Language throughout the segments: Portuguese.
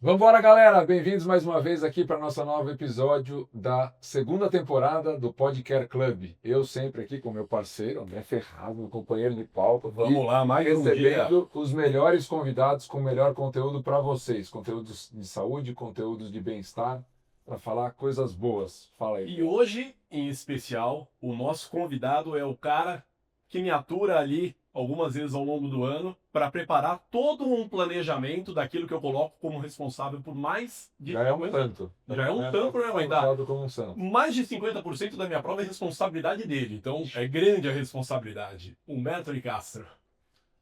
Vambora, galera! Bem-vindos mais uma vez aqui para nosso novo episódio da segunda temporada do Podcast Club. Eu sempre aqui com meu parceiro, André Ferraz, meu companheiro de pauta, Vamos lá, mais um dia. recebendo os melhores convidados com o melhor conteúdo para vocês. Conteúdos de saúde, conteúdos de bem-estar, para falar coisas boas. Fala aí. E hoje, em especial, o nosso convidado é o cara que me atura ali algumas vezes ao longo do ano para preparar todo um planejamento daquilo que eu coloco como responsável por mais de Já é um tanto. Já é um tanto para me aguentar. Como um santo. Mais de 50% da minha prova é responsabilidade dele. Então, é grande a responsabilidade. Humberto de Castro.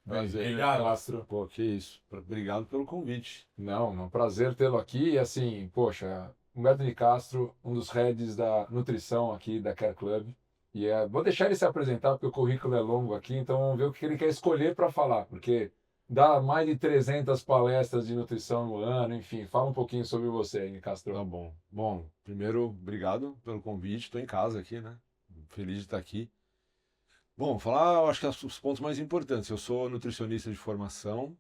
Prazer, Obrigado. Castro. Pô, que isso. Obrigado pelo convite. Não, é um prazer tê-lo aqui. E assim, poxa, Humberto de Castro, um dos heads da nutrição aqui da Care Club. E vou deixar ele se apresentar, porque o currículo é longo aqui, então vamos ver o que ele quer escolher para falar, porque dá mais de 300 palestras de nutrição no ano, enfim. Fala um pouquinho sobre você aí, Castro. Tá bom. Bom, primeiro, obrigado pelo convite. Estou em casa aqui, né? Feliz de estar aqui. Bom, falar, eu acho que os pontos mais importantes. Eu sou nutricionista de formação.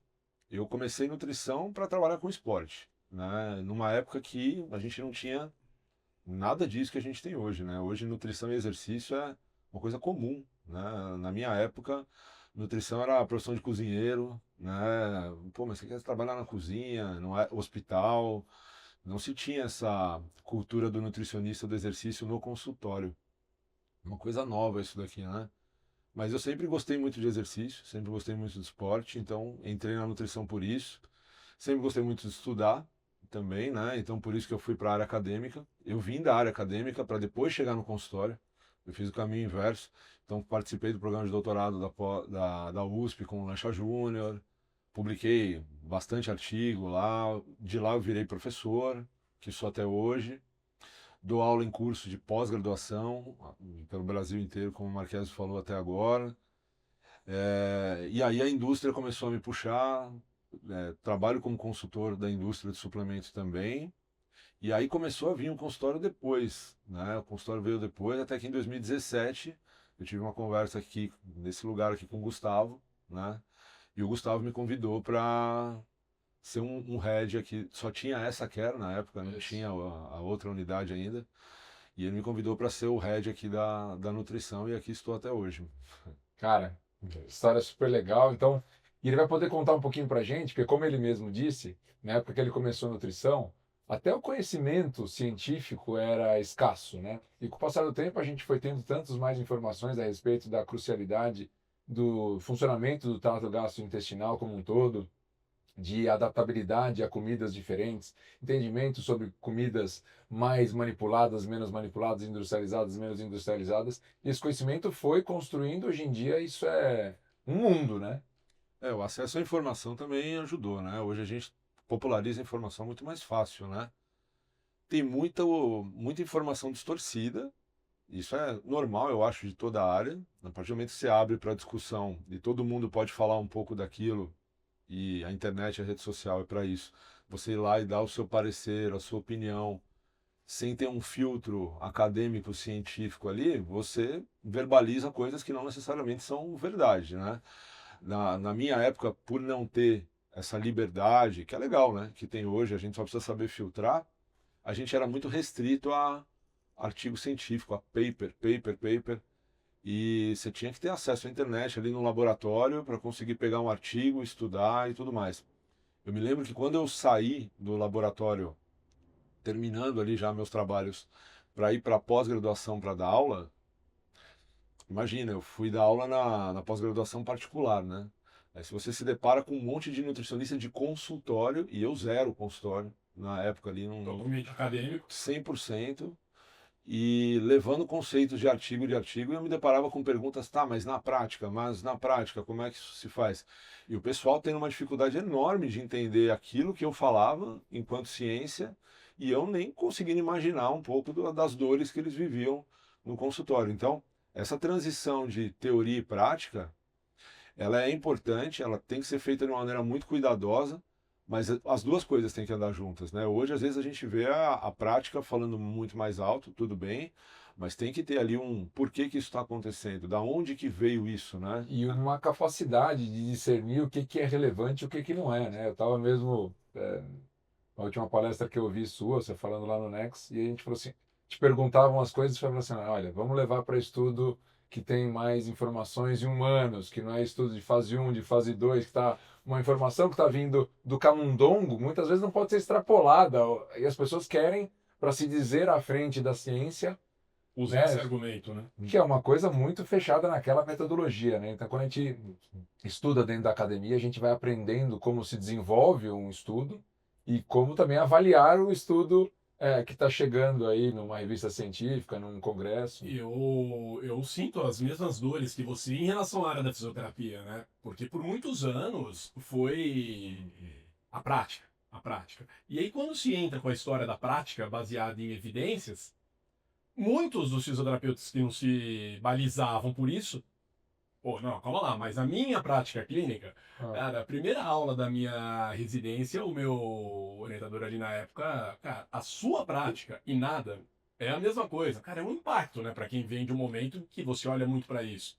Eu comecei nutrição para trabalhar com esporte, né? Numa época que a gente não tinha nada disso que a gente tem hoje, né? Hoje nutrição e exercício é uma coisa comum, né? Na minha época, nutrição era a profissão de cozinheiro, né? Pô, mas você quer trabalhar na cozinha, não é hospital, não se tinha essa cultura do nutricionista do exercício no consultório. Uma coisa nova isso daqui, né? Mas eu sempre gostei muito de exercício, sempre gostei muito de esporte, então entrei na nutrição por isso. Sempre gostei muito de estudar também, né? Então por isso que eu fui para a área acadêmica. Eu vim da área acadêmica para depois chegar no consultório. Eu fiz o caminho inverso. Então participei do programa de doutorado da USP com o Lancha Júnior. Publiquei bastante artigo lá. De lá eu virei professor, que sou até hoje. Dou aula em curso de pós-graduação pelo Brasil inteiro, como o Marquese falou até agora. E aí a indústria começou a me puxar, trabalho como consultor da indústria de suplementos também. E aí começou a vir um consultório depois, né? O consultório veio depois, até que em 2017 eu tive uma conversa aqui, nesse lugar aqui com o Gustavo, né? E o Gustavo me convidou para ser um head aqui. Só tinha essa Care na época, não tinha a outra unidade ainda. E ele me convidou para ser o head aqui da nutrição e aqui estou até hoje. Cara, história super legal. Então, e ele vai poder contar um pouquinho pra gente, porque como ele mesmo disse, na época que ele começou a nutrição, até o conhecimento científico era escasso, né? E com o passar do tempo a gente foi tendo tantas mais informações a respeito da crucialidade do funcionamento do trato gastrointestinal como um todo, de adaptabilidade a comidas diferentes, entendimento sobre comidas mais manipuladas, menos manipuladas, industrializadas, menos industrializadas. E esse conhecimento foi construindo, hoje em dia, isso é um mundo, né? O acesso à informação também ajudou, né? Hoje a gente populariza a informação muito mais fácil, né? Tem muita informação distorcida. Isso é normal, eu acho, de toda a área. A partir do momento que você abre para discussão e todo mundo pode falar um pouco daquilo, e a internet, a rede social é para isso. Você ir lá e dar o seu parecer, a sua opinião, sem ter um filtro acadêmico, científico ali, você verbaliza coisas que não necessariamente são verdade, né? Na minha época, por não ter essa liberdade, que é legal, né? Que tem hoje, a gente só precisa saber filtrar, a gente era muito restrito a artigo científico, a paper, e você tinha que ter acesso à internet ali no laboratório para conseguir pegar um artigo, estudar e tudo mais. Eu me lembro que quando eu saí do laboratório, terminando ali já meus trabalhos, para ir para pós-graduação para dar aula, imagina, eu fui dar aula na pós-graduação particular, né? Aí se você se depara com um monte de nutricionista de consultório, e eu zero consultório, na época ali, Totalmente acadêmico. 100%, e levando conceitos de artigo, eu me deparava com perguntas, tá, mas na prática, como é que isso se faz? E o pessoal tem uma dificuldade enorme de entender aquilo que eu falava enquanto ciência, e eu nem conseguindo imaginar um pouco das dores que eles viviam no consultório. Então, essa transição de teoria e prática, ela é importante, ela tem que ser feita de uma maneira muito cuidadosa, mas as duas coisas têm que andar juntas, né? Hoje, às vezes, a gente vê a prática falando muito mais alto, tudo bem, mas tem que ter ali um porquê que isso está acontecendo, da onde que veio isso, né? E uma capacidade de discernir o que é relevante e o que não é, né? Eu estava mesmo a última palestra que eu vi sua, você falando lá no Next, e a gente falou assim, te perguntavam as coisas e falava assim, olha, vamos levar para estudo que tem mais informações em humanos, que não é estudo de fase 1, de fase 2, que está uma informação que está vindo do camundongo, muitas vezes não pode ser extrapolada, e as pessoas querem, para se dizer à frente da ciência, Usar né, esse argumento, né? que é uma coisa muito fechada naquela metodologia, né? Então, quando a gente estuda dentro da academia, a gente vai aprendendo como se desenvolve um estudo e como também avaliar o estudo que está chegando aí numa revista científica, num congresso. E eu sinto as mesmas dores que você em relação à área da fisioterapia, né? Porque por muitos anos foi a prática, a prática. E aí quando se entra com a história da prática baseada em evidências, muitos dos fisioterapeutas que não se balizavam por isso, pô, não, calma lá, mas a minha prática clínica, Ah, cara, a primeira aula da minha residência, o meu orientador ali na época, cara, a sua prática e nada é a mesma coisa. Cara, é um impacto, né, para quem vem de um momento que você olha muito para isso.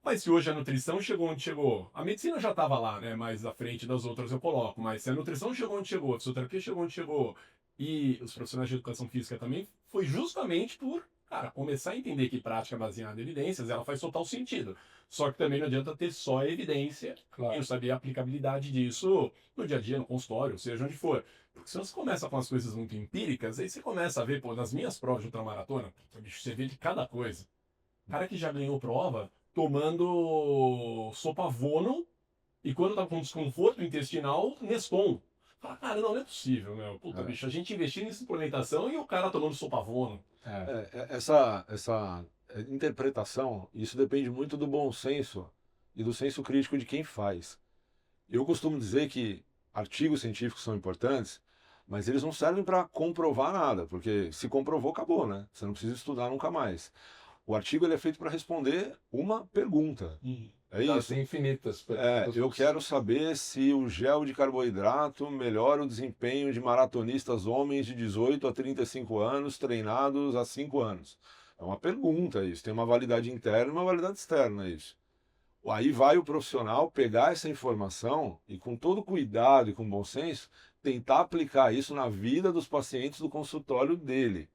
Mas se hoje a nutrição chegou onde chegou, a medicina já estava lá, né, mais à frente das outras eu coloco, mas se a nutrição chegou onde chegou, a fisioterapia chegou onde chegou, e os profissionais de educação física também, foi justamente por, cara, começar a entender que prática baseada em evidências, ela faz total sentido. Só que também não adianta ter só a evidência e claro. não saber a aplicabilidade disso no dia a dia, no consultório, seja onde for. Porque se você começa com as coisas muito empíricas, aí você começa a ver, pô, nas minhas provas de ultramaratona, bicho, você vê de cada coisa. Cara que já ganhou prova tomando sopa Vono e quando tá com desconforto intestinal, Neston. Fala, cara, não é possível, meu. Puta, É. bicho, a gente investindo em suplementação e o cara tomando sopa Vono. Essa interpretação, isso depende muito do bom senso e do senso crítico de quem faz. Eu costumo dizer que artigos científicos são importantes, mas eles não servem para comprovar nada, porque se comprovou, acabou, né? Você não precisa estudar nunca mais. O artigo ele é feito para responder uma pergunta. É isso. Tem infinitas É, perguntas. eu quero saber se o gel de carboidrato melhora o desempenho de maratonistas homens de 18 a 35 anos treinados há 5 anos. É uma pergunta isso, tem uma validade interna e uma validade externa isso. Aí vai o profissional pegar essa informação e com todo cuidado e com bom senso tentar aplicar isso na vida dos pacientes do consultório dele.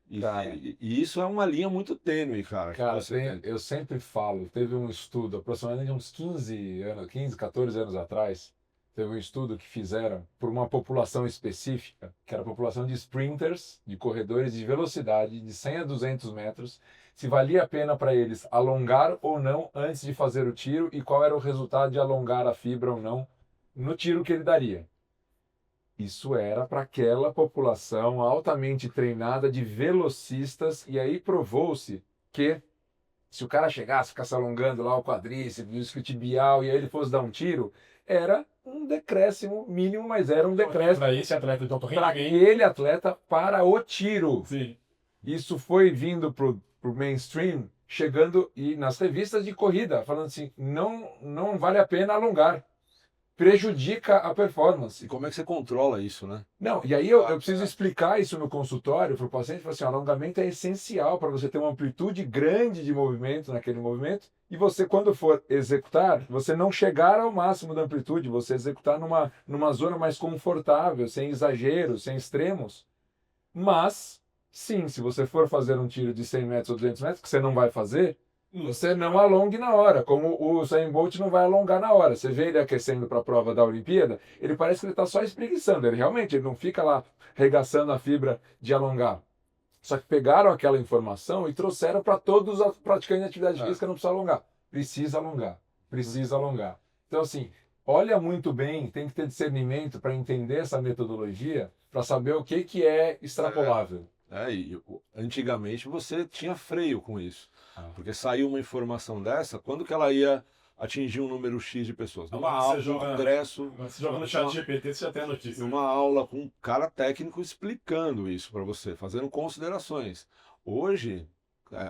E, Cara. e isso é uma linha muito tênue, cara. que Cara, você tem. eu sempre falo, teve um estudo, aproximadamente uns 15 anos, 15, 14 anos atrás, teve um estudo que fizeram por uma população específica, que era a população de sprinters, de corredores de velocidade, de 100 a 200 metros, se valia a pena para eles alongar ou não antes de fazer o tiro e qual era o resultado de alongar a fibra ou não no tiro que ele daria. Isso era para aquela população altamente treinada de velocistas, e aí provou-se que se o cara chegasse, ficasse alongando lá o quadríceps, o isquiotibial, e aí ele fosse dar um tiro, era um decréscimo mínimo, mas era um decréscimo Para esse atleta de alto para rendimento. aquele atleta para o tiro. Sim. Isso foi vindo pro mainstream, chegando e nas revistas de corrida, falando assim, não vale a pena alongar. Prejudica a performance. E como é que você controla isso, né? Não, e aí eu preciso explicar isso no consultório para o paciente, falar assim, o alongamento é essencial para você ter uma amplitude grande de movimento naquele movimento, e você, quando for executar, você não chegar ao máximo da amplitude, você executar numa zona mais confortável, sem exageros, sem extremos. Mas, sim, se você for fazer um tiro de 100 metros ou 200 metros, que você não vai fazer, você não alongue na hora, como o Usain Bolt não vai alongar na hora. Você vê ele aquecendo para a prova da Olimpíada, ele parece que ele está só espreguiçando, ele realmente ele não fica lá regaçando a fibra de alongar. Só que pegaram aquela informação e trouxeram para todos os praticantes de atividade física, não precisa alongar. Precisa alongar, precisa alongar. Então, assim, olha muito bem, tem que ter discernimento para entender essa metodologia, para saber o que é extrapolável. Antigamente você tinha freio com isso. Porque saiu uma informação dessa, quando que ela ia atingir um número X de pessoas? Numa aula, num congresso. Você joga no chat GPT, você já tem a notícia. Uma aula com um cara técnico explicando isso para você, fazendo considerações. Hoje,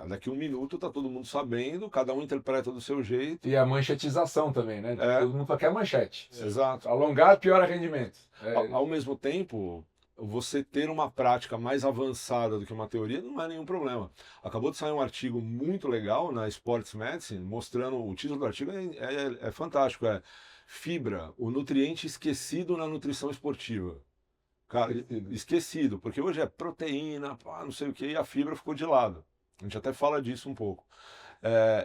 daqui 1 minuto tá todo mundo sabendo, cada um interpreta do seu jeito. E a manchetização também, né? Todo mundo só quer manchete. Exato. Alongar piora rendimento. Ao mesmo tempo, você ter uma prática mais avançada do que uma teoria não é nenhum problema. Acabou de sair um artigo muito legal na Sports Medicine, mostrando, o título do artigo é fantástico, Fibra, o nutriente esquecido na nutrição esportiva. Cara, esquecido, porque hoje é proteína, pá, não sei o que, e a fibra ficou de lado. A gente até fala disso um pouco.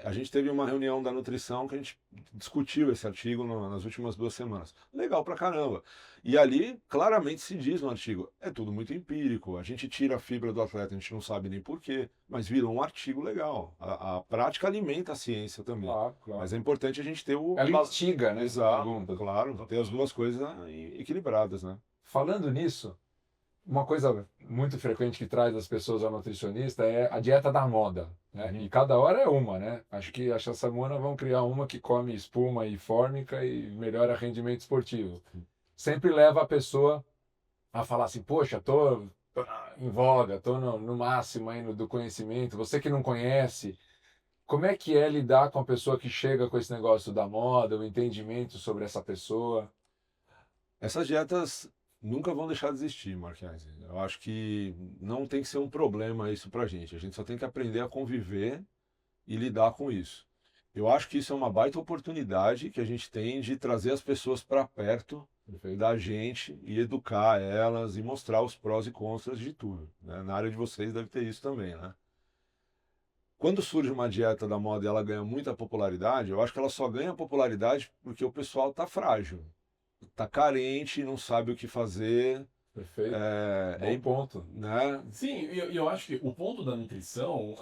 A gente teve uma reunião da nutrição que a gente discutiu esse artigo nas últimas 2 semanas. Legal pra caramba. E ali claramente se diz no artigo, é tudo muito empírico, a gente tira a fibra do atleta, a gente não sabe nem por quê, mas virou um artigo legal. A prática alimenta a ciência também. Claro, claro. Mas é importante a gente ter o... Ela mastiga, né? Exato, Pergunta. claro, ter as duas coisas equilibradas, né? Falando nisso, uma coisa muito frequente que traz as pessoas ao nutricionista é a dieta da moda, né? E cada hora é uma, né? Acho que a Samuna vão criar uma que come espuma e fórmica e melhora rendimento esportivo. Sempre leva a pessoa a falar assim, poxa, tô em voga, tô no máximo aí do conhecimento. Você que não conhece, como é que é lidar com a pessoa que chega com esse negócio da moda, o entendimento sobre essa pessoa? Essas dietas nunca vão deixar de existir, Marquese. Eu acho que não tem que ser um problema isso pra gente. A gente só tem que aprender a conviver e lidar com isso. Eu acho que isso é uma baita oportunidade que a gente tem de trazer as pessoas para perto da gente e educar elas e mostrar os prós e contras de tudo, né? Na área de vocês deve ter isso também, né? Quando surge uma dieta da moda e ela ganha muita popularidade, eu acho que ela só ganha popularidade porque o pessoal tá frágil, tá carente, não sabe o que fazer. Perfeito. Bom ponto. Né? Sim, eu acho que o ponto da nutrição,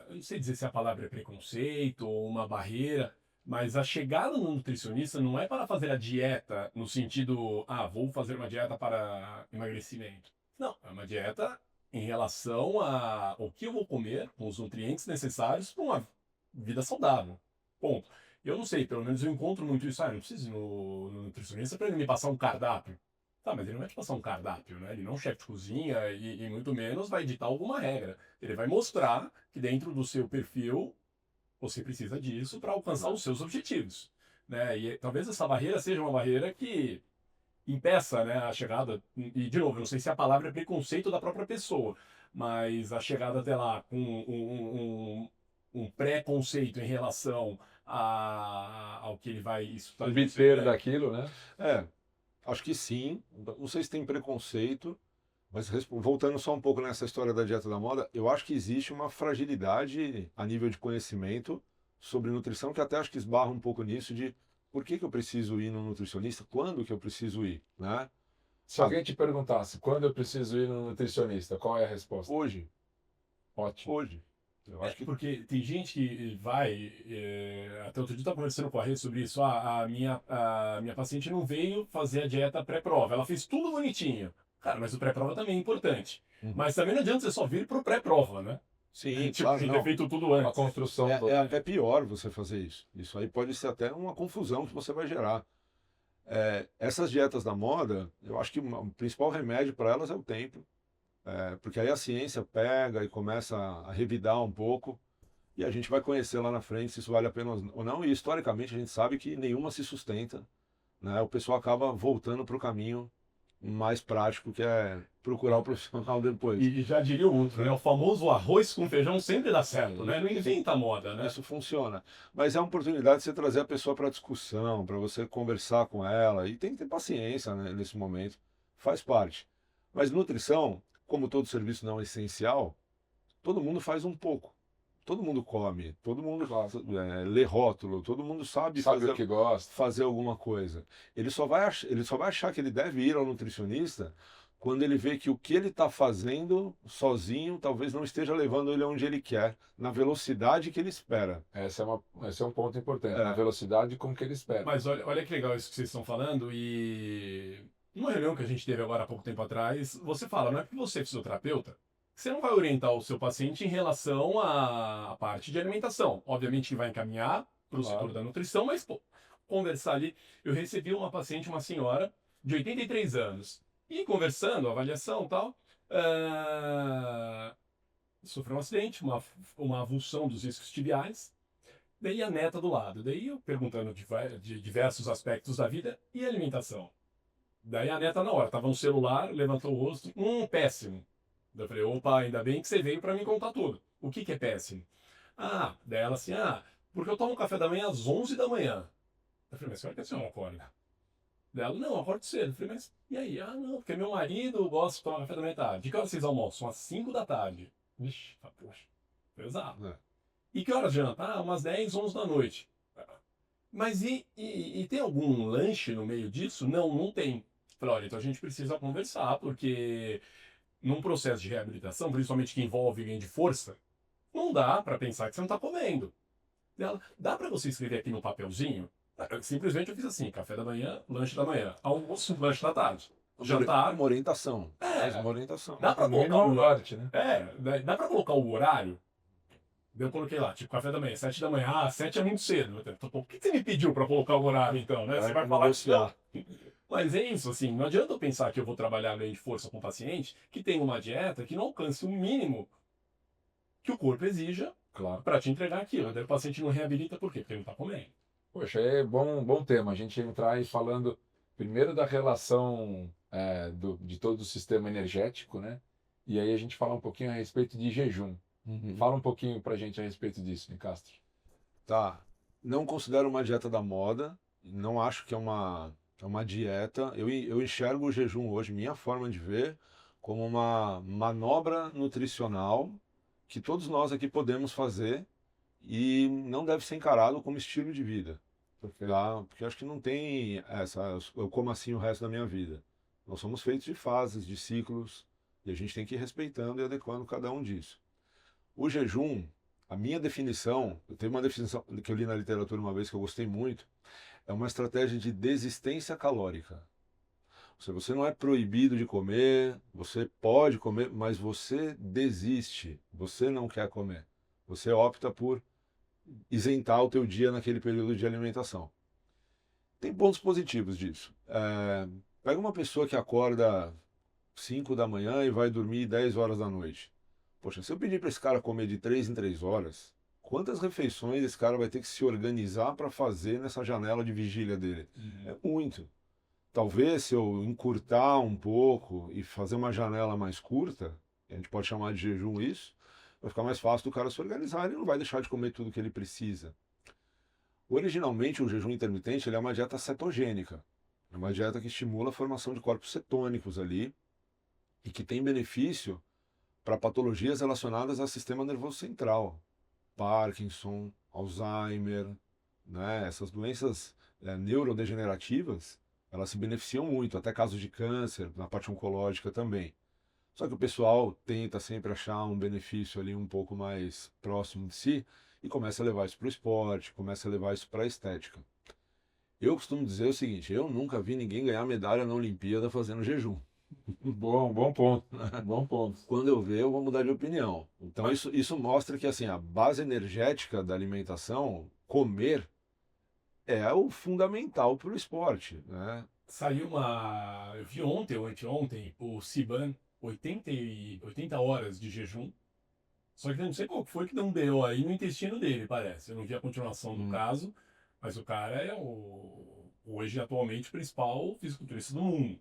eu não sei dizer se a palavra é preconceito ou uma barreira, mas a chegada no nutricionista não é para fazer a dieta no sentido, vou fazer uma dieta para emagrecimento. Não, é uma dieta em relação ao que eu vou comer, com os nutrientes necessários para uma vida saudável. Ponto. Eu não sei, pelo menos eu encontro muito isso. Eu não preciso ir no nutricionista para ele me passar um cardápio. Tá, mas ele não vai te passar um cardápio, né? Ele não é um chefe de cozinha e muito menos vai editar alguma regra. Ele vai mostrar que dentro do seu perfil você precisa disso para alcançar os seus objetivos, né? E talvez essa barreira seja uma barreira que impeça, né, a chegada. E de novo, eu não sei se a palavra é preconceito da própria pessoa, mas a chegada até lá com um preconceito em relação ao que ele vai estudar. Obter daquilo, né? Acho que sim. Não sei se tem preconceito, mas voltando só um pouco nessa história da dieta da moda, eu acho que existe uma fragilidade a nível de conhecimento sobre nutrição que até acho que esbarra um pouco nisso de por que eu preciso ir no nutricionista, quando que eu preciso ir, né? Se alguém te perguntasse quando eu preciso ir no nutricionista, qual é a resposta? Hoje. Ótimo. Hoje. Eu acho que Porque tem gente que vai. Até outro dia eu estava conversando com a Rê sobre isso. A minha paciente não veio fazer a dieta pré-prova. Ela fez tudo bonitinho. Cara, mas o pré-prova também é importante. Mas também não adianta você só vir pro pré-prova, né? sim, Tipo, claro, tem que não. ter feito tudo antes. A construção É toda. até pior você fazer isso. Isso aí pode ser até uma confusão que você vai gerar. Essas dietas da moda, eu acho que o principal remédio para elas é o tempo. Porque aí a ciência pega e começa a revidar um pouco e a gente vai conhecer lá na frente se isso vale a pena ou não. E historicamente a gente sabe que nenhuma se sustenta, né? O pessoal acaba voltando para o caminho mais prático, que é procurar o profissional depois. E já diria o outro, né? O famoso arroz com feijão sempre dá certo, né? Não inventa moda, né? Isso funciona. Mas é uma oportunidade de você trazer a pessoa para discussão, para você conversar com ela. E tem que ter paciência, né, nesse momento. Faz parte. Mas nutrição, como todo serviço não essencial, todo mundo faz um pouco. Todo mundo come, todo mundo lê rótulo, todo mundo sabe Sabe o que gosta. fazer alguma coisa. Ele só vai achar que ele deve ir ao nutricionista quando ele vê que o que ele está fazendo sozinho talvez não esteja levando ele aonde ele quer, na velocidade que ele espera. Esse é um ponto importante, a velocidade com que ele espera. Mas olha que legal isso que vocês estão falando. E numa reunião que a gente teve agora há pouco tempo atrás, você fala, não é que você é fisioterapeuta, você não vai orientar o seu paciente em relação à parte de alimentação. Obviamente que vai encaminhar para o setor da nutrição, mas pô, conversar ali. Eu recebi uma paciente, uma senhora de 83 anos, e conversando, avaliação e tal, sofreu um acidente, uma avulsão dos discos tibiais, daí a neta do lado. Daí eu perguntando de diversos aspectos da vida e alimentação. Daí a neta na hora, tava no celular, levantou o rosto, péssimo. Daí eu falei, opa, ainda bem que você veio para me contar tudo. O que é péssimo? Daí ela assim, porque eu tomo café da manhã às 11 da manhã. Eu falei, mas que hora que a senhora acorda? Ela, não, eu acordo cedo. Eu falei, mas e aí? Ah, não, porque meu marido gosta de tomar café da manhã tarde. De que horas vocês almoçam? Às 5 da tarde. Vixe, poxa, pesado. É. E que horas janta? Ah, umas 10, 11 da noite. Mas e tem algum lanche no meio disso? Não, não tem. Falei, olha, então a gente precisa conversar, porque num processo de reabilitação, principalmente que envolve ganho de força, não dá para pensar que você não está comendo. Ela, dá para você escrever aqui no papelzinho? Simplesmente eu fiz assim, café da manhã, lanche da manhã, almoço, lanche da tarde, jantar. Uma orientação. Mais É, uma orientação. dá para No mínimo colocar uma parte, né? dá para colocar o horário. Eu coloquei lá, tipo, café da manhã, 7 da manhã. Ah, 7 é muito cedo. Por que você me pediu para colocar o horário, então, né? Você vai falar que não. Mas é isso, assim, não adianta eu pensar que eu vou trabalhar ganho de força com o paciente que tem uma dieta que não alcance o mínimo que o corpo exija Claro. para te entregar aquilo. Daí o paciente não reabilita por quê? Porque ele não está comendo. Poxa, é bom tema. A gente entrar aí falando primeiro da relação de todo o sistema energético, né? E aí a gente falar um pouquinho a respeito de jejum. Fala um pouquinho pra gente a respeito disso, Nicastro. Tá. Não considero uma dieta da moda. Não acho que é uma dieta. Eu enxergo o jejum hoje, minha forma de ver, como uma manobra nutricional que todos nós aqui podemos fazer e não deve ser encarado como estilo de vida. Porque acho que não tem eu como assim o resto da minha vida. Nós somos feitos de fases, de ciclos, e a gente tem que ir respeitando e adequando cada um disso. O jejum, a minha definição, eu tenho uma definição que eu li na literatura uma vez que eu gostei muito, é uma estratégia de desistência calórica. Ou seja, você não é proibido de comer, você pode comer, mas você desiste, você não quer comer. Você opta por isentar o teu dia naquele período de alimentação. Tem pontos positivos disso. Pega uma pessoa que acorda 5 da manhã e vai dormir 10 horas da noite. Poxa, se eu pedir para esse cara comer de 3 em 3 horas, quantas refeições esse cara vai ter que se organizar para fazer nessa janela de vigília dele? É muito. Talvez se eu encurtar um pouco e fazer uma janela mais curta, a gente pode chamar de jejum isso, vai ficar mais fácil do cara se organizar, ele não vai deixar de comer tudo que ele precisa. Originalmente, o jejum intermitente ele é uma dieta cetogênica. É uma dieta que estimula a formação de corpos cetônicos ali e que tem benefício para patologias relacionadas ao sistema nervoso central. Parkinson, Alzheimer, né? Essas doenças neurodegenerativas, elas se beneficiam muito, até casos de câncer, na parte oncológica também. Só que o pessoal tenta sempre achar um benefício ali um pouco mais próximo de si e começa a levar isso para o esporte, começa a levar isso para a estética. Eu costumo dizer o seguinte, eu nunca vi ninguém ganhar medalha na Olimpíada fazendo jejum. Bom ponto. Bom ponto. Quando eu ver, eu vou mudar de opinião. Então isso mostra que assim, a base energética da alimentação, comer, é o fundamental para o esporte, né? Saiu eu vi ontem ou anteontem, o Siban, 80 horas de jejum. Só que eu não sei qual foi que deu um BO aí no intestino dele, parece. Eu não vi a continuação do caso, mas o cara é hoje, atualmente, o principal fisiculturista do mundo.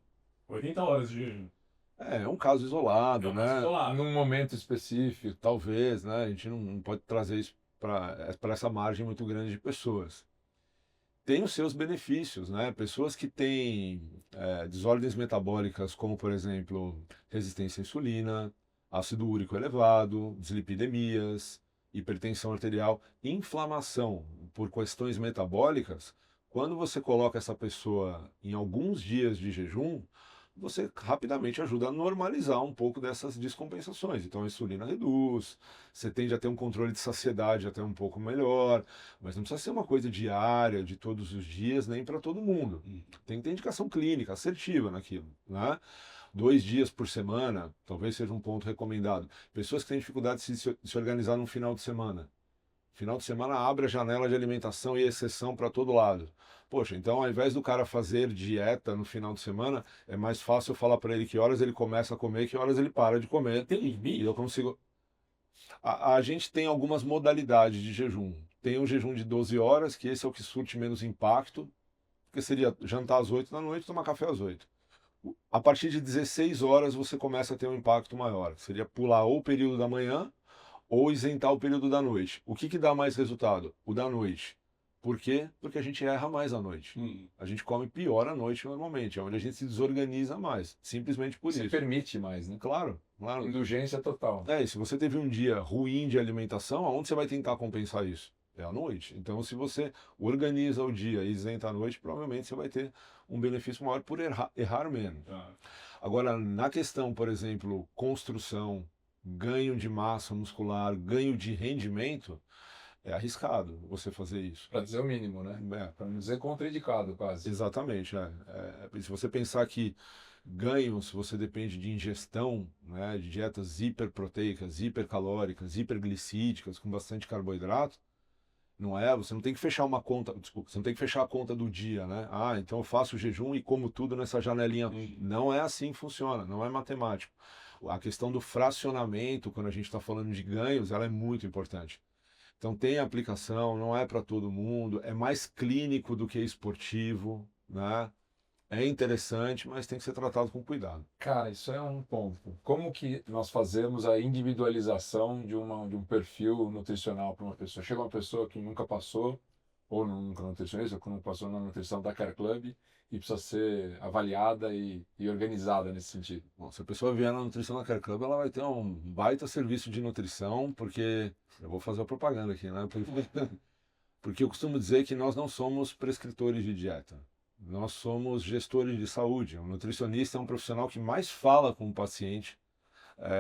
80 horas de jejum. É um caso isolado, né? Num momento específico. Talvez, né? A gente não pode trazer isso para essa margem muito grande de pessoas. Tem os seus benefícios, né? Pessoas que têm desordens metabólicas, como por exemplo resistência à insulina, ácido úrico elevado, dislipidemias, hipertensão arterial, inflamação por questões metabólicas, quando você coloca essa pessoa em alguns dias de jejum, você rapidamente ajuda a normalizar um pouco dessas descompensações. Então a insulina reduz, você tende a ter um controle de saciedade até um pouco melhor, mas não precisa ser uma coisa diária, de todos os dias, nem para todo mundo. Tem que ter indicação clínica, assertiva naquilo, né? 2 dias por semana, talvez seja um ponto recomendado. Pessoas que têm dificuldade de se organizar no final de semana. Final de semana abre a janela de alimentação e exceção para todo lado. Poxa, então ao invés do cara fazer dieta no final de semana, é mais fácil eu falar para ele que horas ele começa a comer e que horas ele para de comer. Tem limite? E eu consigo. A gente tem algumas modalidades de jejum. Tem o jejum de 12 horas, que esse é o que surte menos impacto, que seria jantar às 8 da noite, tomar café às 8. A partir de 16 horas você começa a ter um impacto maior. Seria pular ou o período da manhã ou isentar o período da noite. O que dá mais resultado? O da noite. Por quê? Porque a gente erra mais à noite. A gente come pior à noite normalmente, é onde a gente se desorganiza mais. Simplesmente por Se isso. permite mais, né? Claro, claro. Indulgência total. E se você teve um dia ruim de alimentação, aonde você vai tentar compensar isso? É à noite. Então, se você organiza o dia e isenta a noite, provavelmente você vai ter um benefício maior por errar menos. Agora, na questão, por exemplo, construção, ganho de massa muscular, ganho de rendimento, é arriscado você fazer isso. Para dizer o mínimo, né? Para não dizer contraindicado, quase. Exatamente. Se você pensar que ganhos, você depende de ingestão, né, de dietas hiperproteicas, hipercalóricas, hiperglicídicas, com bastante carboidrato, não é? Você não tem que fechar uma conta, desculpa, você não tem que fechar a conta do dia, né? Então eu faço jejum e como tudo nessa janelinha. Não é assim que funciona, não é matemático. A questão do fracionamento, quando a gente está falando de ganhos, ela é muito importante. Então tem aplicação, não é para todo mundo, é mais clínico do que esportivo, né? É interessante, mas tem que ser tratado com cuidado. Cara, isso é um ponto. Como que nós fazemos a individualização de um perfil nutricional para uma pessoa? Chega uma pessoa que nunca passou, ou nunca nutricionista, ou que não passou na nutrição da Care Club, e precisa ser avaliada e organizada nesse sentido. Bom, se a pessoa vier na Nutrição da Care Club, ela vai ter um baita serviço de nutrição, porque eu vou fazer a propaganda aqui, né? Porque eu costumo dizer que nós não somos prescritores de dieta. Nós somos gestores de saúde. O nutricionista é um profissional que mais fala com o paciente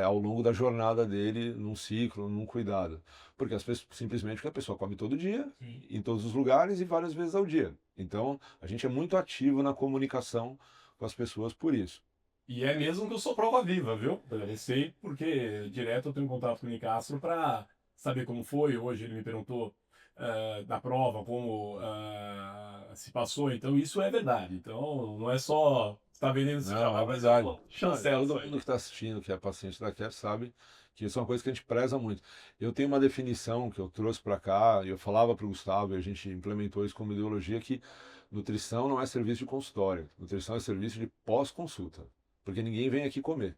ao longo da jornada dele, num ciclo, num cuidado. Porque simplesmente porque a pessoa come todo dia, em todos os lugares e várias vezes ao dia. Então, a gente é muito ativo na comunicação com as pessoas por isso. E é mesmo que eu sou prova viva, viu? Eu sei porque direto eu tenho contato com o Nicastro para saber como foi. Hoje ele me perguntou da prova, como se passou. Então isso é verdade. Então não é só estar vendendo esse Não, é verdade. Chancela. Todo mundo que está assistindo, que é paciente da Care, sabe que isso é uma coisa que a gente preza muito. Eu tenho uma definição que eu trouxe para cá, e eu falava para o Gustavo, e a gente implementou isso como ideologia, que nutrição não é serviço de consultório. Nutrição é serviço de pós-consulta. Porque ninguém vem aqui comer.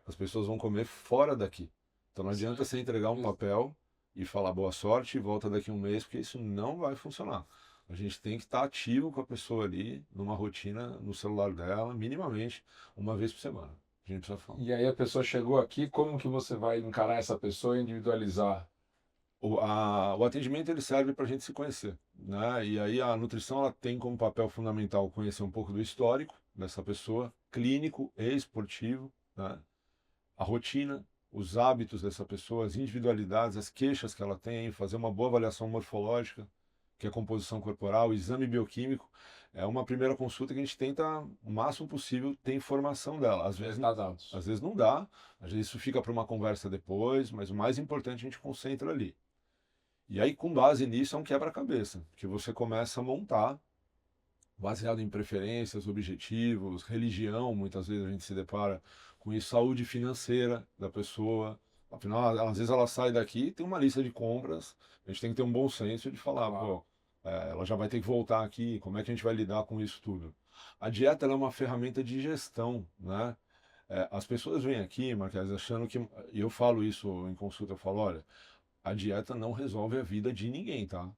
As pessoas vão comer fora daqui. Então não adianta você entregar um papel e falar boa sorte e volta daqui a um mês, porque isso não vai funcionar. A gente tem que estar ativo com a pessoa ali, numa rotina, no celular dela, minimamente, uma vez por semana. A gente precisa falar. E aí a pessoa chegou aqui, como que você vai encarar essa pessoa e individualizar? O atendimento ele serve para a gente se conhecer, né? E aí a nutrição ela tem como papel fundamental conhecer um pouco do histórico dessa pessoa, clínico e esportivo, né? A rotina, os hábitos dessa pessoa, as individualidades, as queixas que ela tem, fazer uma boa avaliação morfológica, que é a composição corporal, o exame bioquímico. É uma primeira consulta que a gente tenta, o máximo possível, ter informação dela. Às vezes não dá, às vezes isso fica para uma conversa depois, mas o mais importante a gente concentra ali. E aí, com base nisso, é um quebra-cabeça, que você começa a montar, baseado em preferências, objetivos, religião, muitas vezes a gente se depara com isso, saúde financeira da pessoa. Afinal, às vezes ela sai daqui e tem uma lista de compras, a gente tem que ter um bom senso de falar, pô, ela já vai ter que voltar aqui, como é que a gente vai lidar com isso tudo? A dieta ela é uma ferramenta de gestão, né? As pessoas vêm aqui, Marques, achando que, e eu falo isso em consulta, eu falo, olha, a dieta não resolve a vida de ninguém, tá?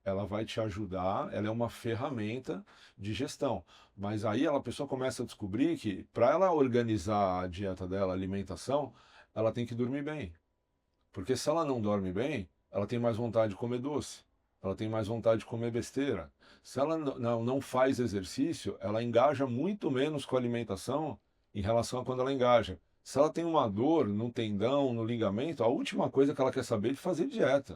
Ela vai te ajudar, ela é uma ferramenta de gestão. Mas aí a pessoa começa a descobrir que para ela organizar a dieta dela, a alimentação, ela tem que dormir bem. Porque se ela não dorme bem, ela tem mais vontade de comer doce, ela tem mais vontade de comer besteira. Se ela não faz exercício, ela engaja muito menos com a alimentação em relação a quando ela engaja. Se ela tem uma dor no tendão, no ligamento, a última coisa que ela quer saber é de fazer dieta.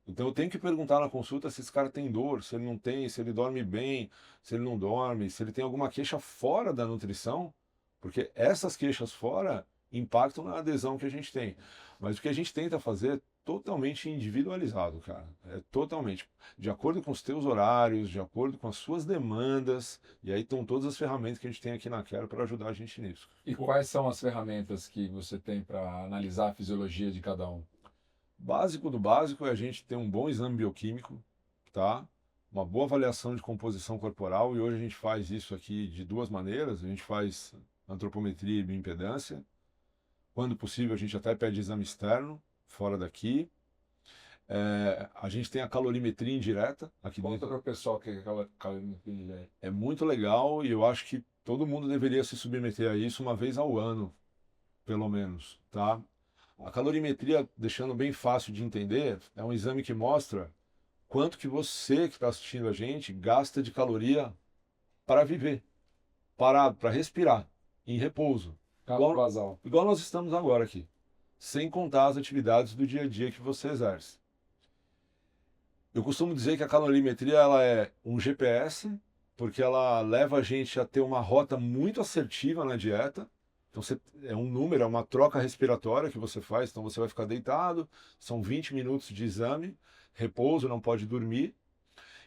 Então eu tenho que perguntar na consulta se esse cara tem dor, se ele não tem, se ele dorme bem, se ele não dorme, se ele tem alguma queixa fora da nutrição, porque essas queixas fora impactam na adesão que a gente tem. Mas o que a gente tenta fazer é totalmente individualizado, cara. É totalmente. De acordo com os teus horários, de acordo com as suas demandas. E aí estão todas as ferramentas que a gente tem aqui na Care para ajudar a gente nisso. E quais são as ferramentas que você tem para analisar a fisiologia de cada um? Básico do básico é a gente ter um bom exame bioquímico, tá? Uma boa avaliação de composição corporal. E hoje a gente faz isso aqui de duas maneiras. A gente faz antropometria e bioimpedância. Quando possível, a gente até pede exame externo, fora daqui. A gente tem a calorimetria indireta aqui Conta dentro. para o pessoal que aquela calorimetria É muito legal e eu acho que todo mundo deveria se submeter a isso uma vez ao ano, pelo menos, tá? A calorimetria, deixando bem fácil de entender, é um exame que mostra quanto que você que está assistindo a gente gasta de caloria para viver, parado, para respirar, em repouso. Carlos Basal. Igual nós estamos agora aqui, sem contar as atividades do dia a dia que você exerce. Eu costumo dizer que a calorimetria ela é um GPS, porque ela leva a gente a ter uma rota muito assertiva na dieta. Então é um número, é uma troca respiratória que você faz. Então você vai ficar deitado, são 20 minutos de exame, repouso, não pode dormir.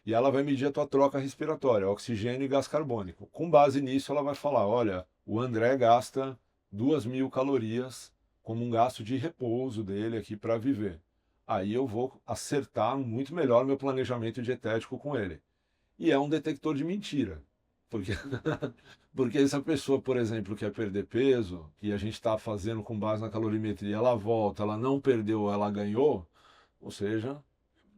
E ela vai medir a tua troca respiratória, oxigênio e gás carbônico. Com base nisso, ela vai falar: olha, o André gasta 2.000 calorias como um gasto de repouso dele aqui para viver. Aí eu vou acertar muito melhor meu planejamento dietético com ele. E é um detector de mentira. Porque, porque se a pessoa, por exemplo, quer perder peso e a gente está fazendo com base na calorimetria, ela volta, ela não perdeu, ela ganhou, ou seja,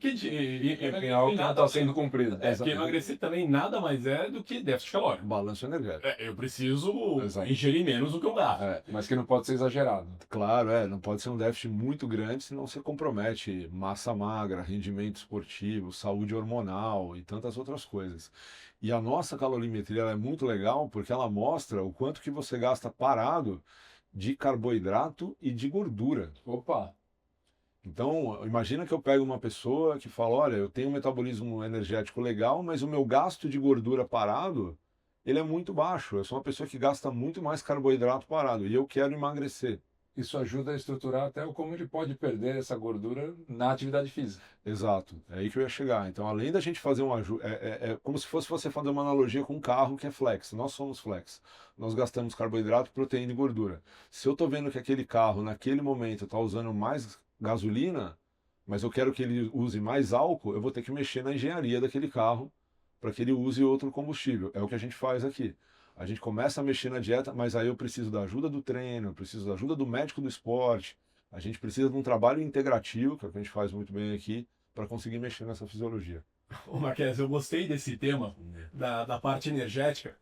Enfim, algo que não está sendo cumprido. Porque emagrecer também nada mais é do que déficit calórico. balanço energético. Eu preciso Exato. ingerir menos do que eu gasto. Mas que não pode ser exagerado. Claro, não pode ser um déficit muito grande, senão você compromete massa magra, rendimento esportivo, saúde hormonal e tantas outras coisas. E a nossa calorimetria ela é muito legal porque ela mostra o quanto que você gasta parado de carboidrato e de gordura. Opa! Então, imagina que eu pego uma pessoa que fala: olha, eu tenho um metabolismo energético legal, mas o meu gasto de gordura parado, ele é muito baixo. Eu sou uma pessoa que gasta muito mais carboidrato parado e eu quero emagrecer. Isso ajuda a estruturar até como ele pode perder essa gordura na atividade física. Exato, é aí que eu ia chegar. Então, além da gente fazer um ajuste, é como se fosse você fazer uma analogia com um carro que é flex. Nós somos flex. Nós gastamos carboidrato, proteína e gordura. Se eu estou vendo que aquele carro, naquele momento, está usando mais gasolina, mas eu quero que ele use mais álcool, eu vou ter que mexer na engenharia daquele carro para que ele use outro combustível. É o que a gente faz aqui. A gente começa a mexer na dieta, mas aí eu preciso da ajuda do treino, eu preciso da ajuda do médico do esporte. A gente precisa de um trabalho integrativo, que é o que a gente faz muito bem aqui, para conseguir mexer nessa fisiologia. Ô Marques, eu gostei desse tema da parte energética,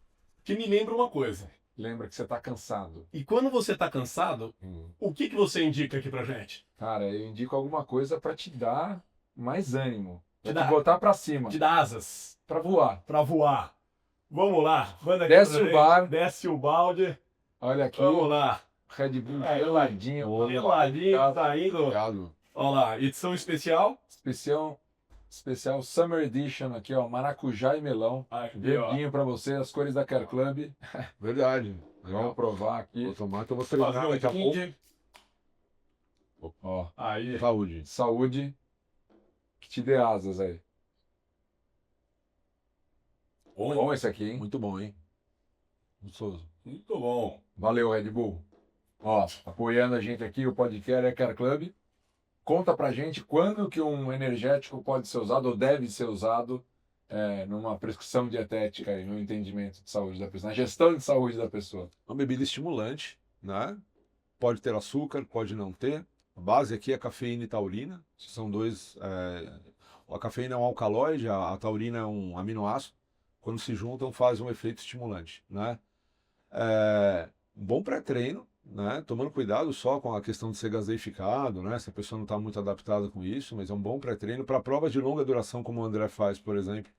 que me lembra uma coisa. Lembra que você está cansado. E quando você está cansado, o que você indica aqui pra gente? Cara, eu indico alguma coisa para te dar mais ânimo. Pra Te te botar para cima. De dar asas Para voar. pra voar. Vamos lá. Manda aqui Desce pra o gente. bar. Desce o balde. Olha aqui. Vamos lá. Red Bull Aí, geladinho. Geladinho, tá indo. Obrigado. Olha lá, edição especial. Especial Summer Edition aqui, ó. Maracujá e melão. Aqui, ó. Verdinho para você, as cores da Care Club. Verdade. Vamos Legal. provar aqui. Vou tomar que eu vou Fazer treinar um daqui a pouco. brinde. Ó, Aí. Saúde. saúde que te dê asas aí. Bom esse aqui, hein? Muito bom, hein? Gostoso. Muito bom. Valeu, Red Bull. Ó, apoiando a gente aqui, o podcast Care Club. Conta pra gente quando que um energético pode ser usado ou deve ser usado numa prescrição dietética e no entendimento de saúde da pessoa, na gestão de saúde da pessoa. Uma bebida estimulante, né? Pode ter açúcar, pode não ter. A base aqui é cafeína e taurina. São dois. A cafeína é um alcaloide, a taurina é um aminoácido. Quando se juntam, faz um efeito estimulante, né? Um bom pré-treino, né? Tomando cuidado só com a questão de ser gaseificado, né? Se a pessoa não está muito adaptada com isso, mas é um bom pré-treino. Para provas de longa duração, como o André faz, por exemplo,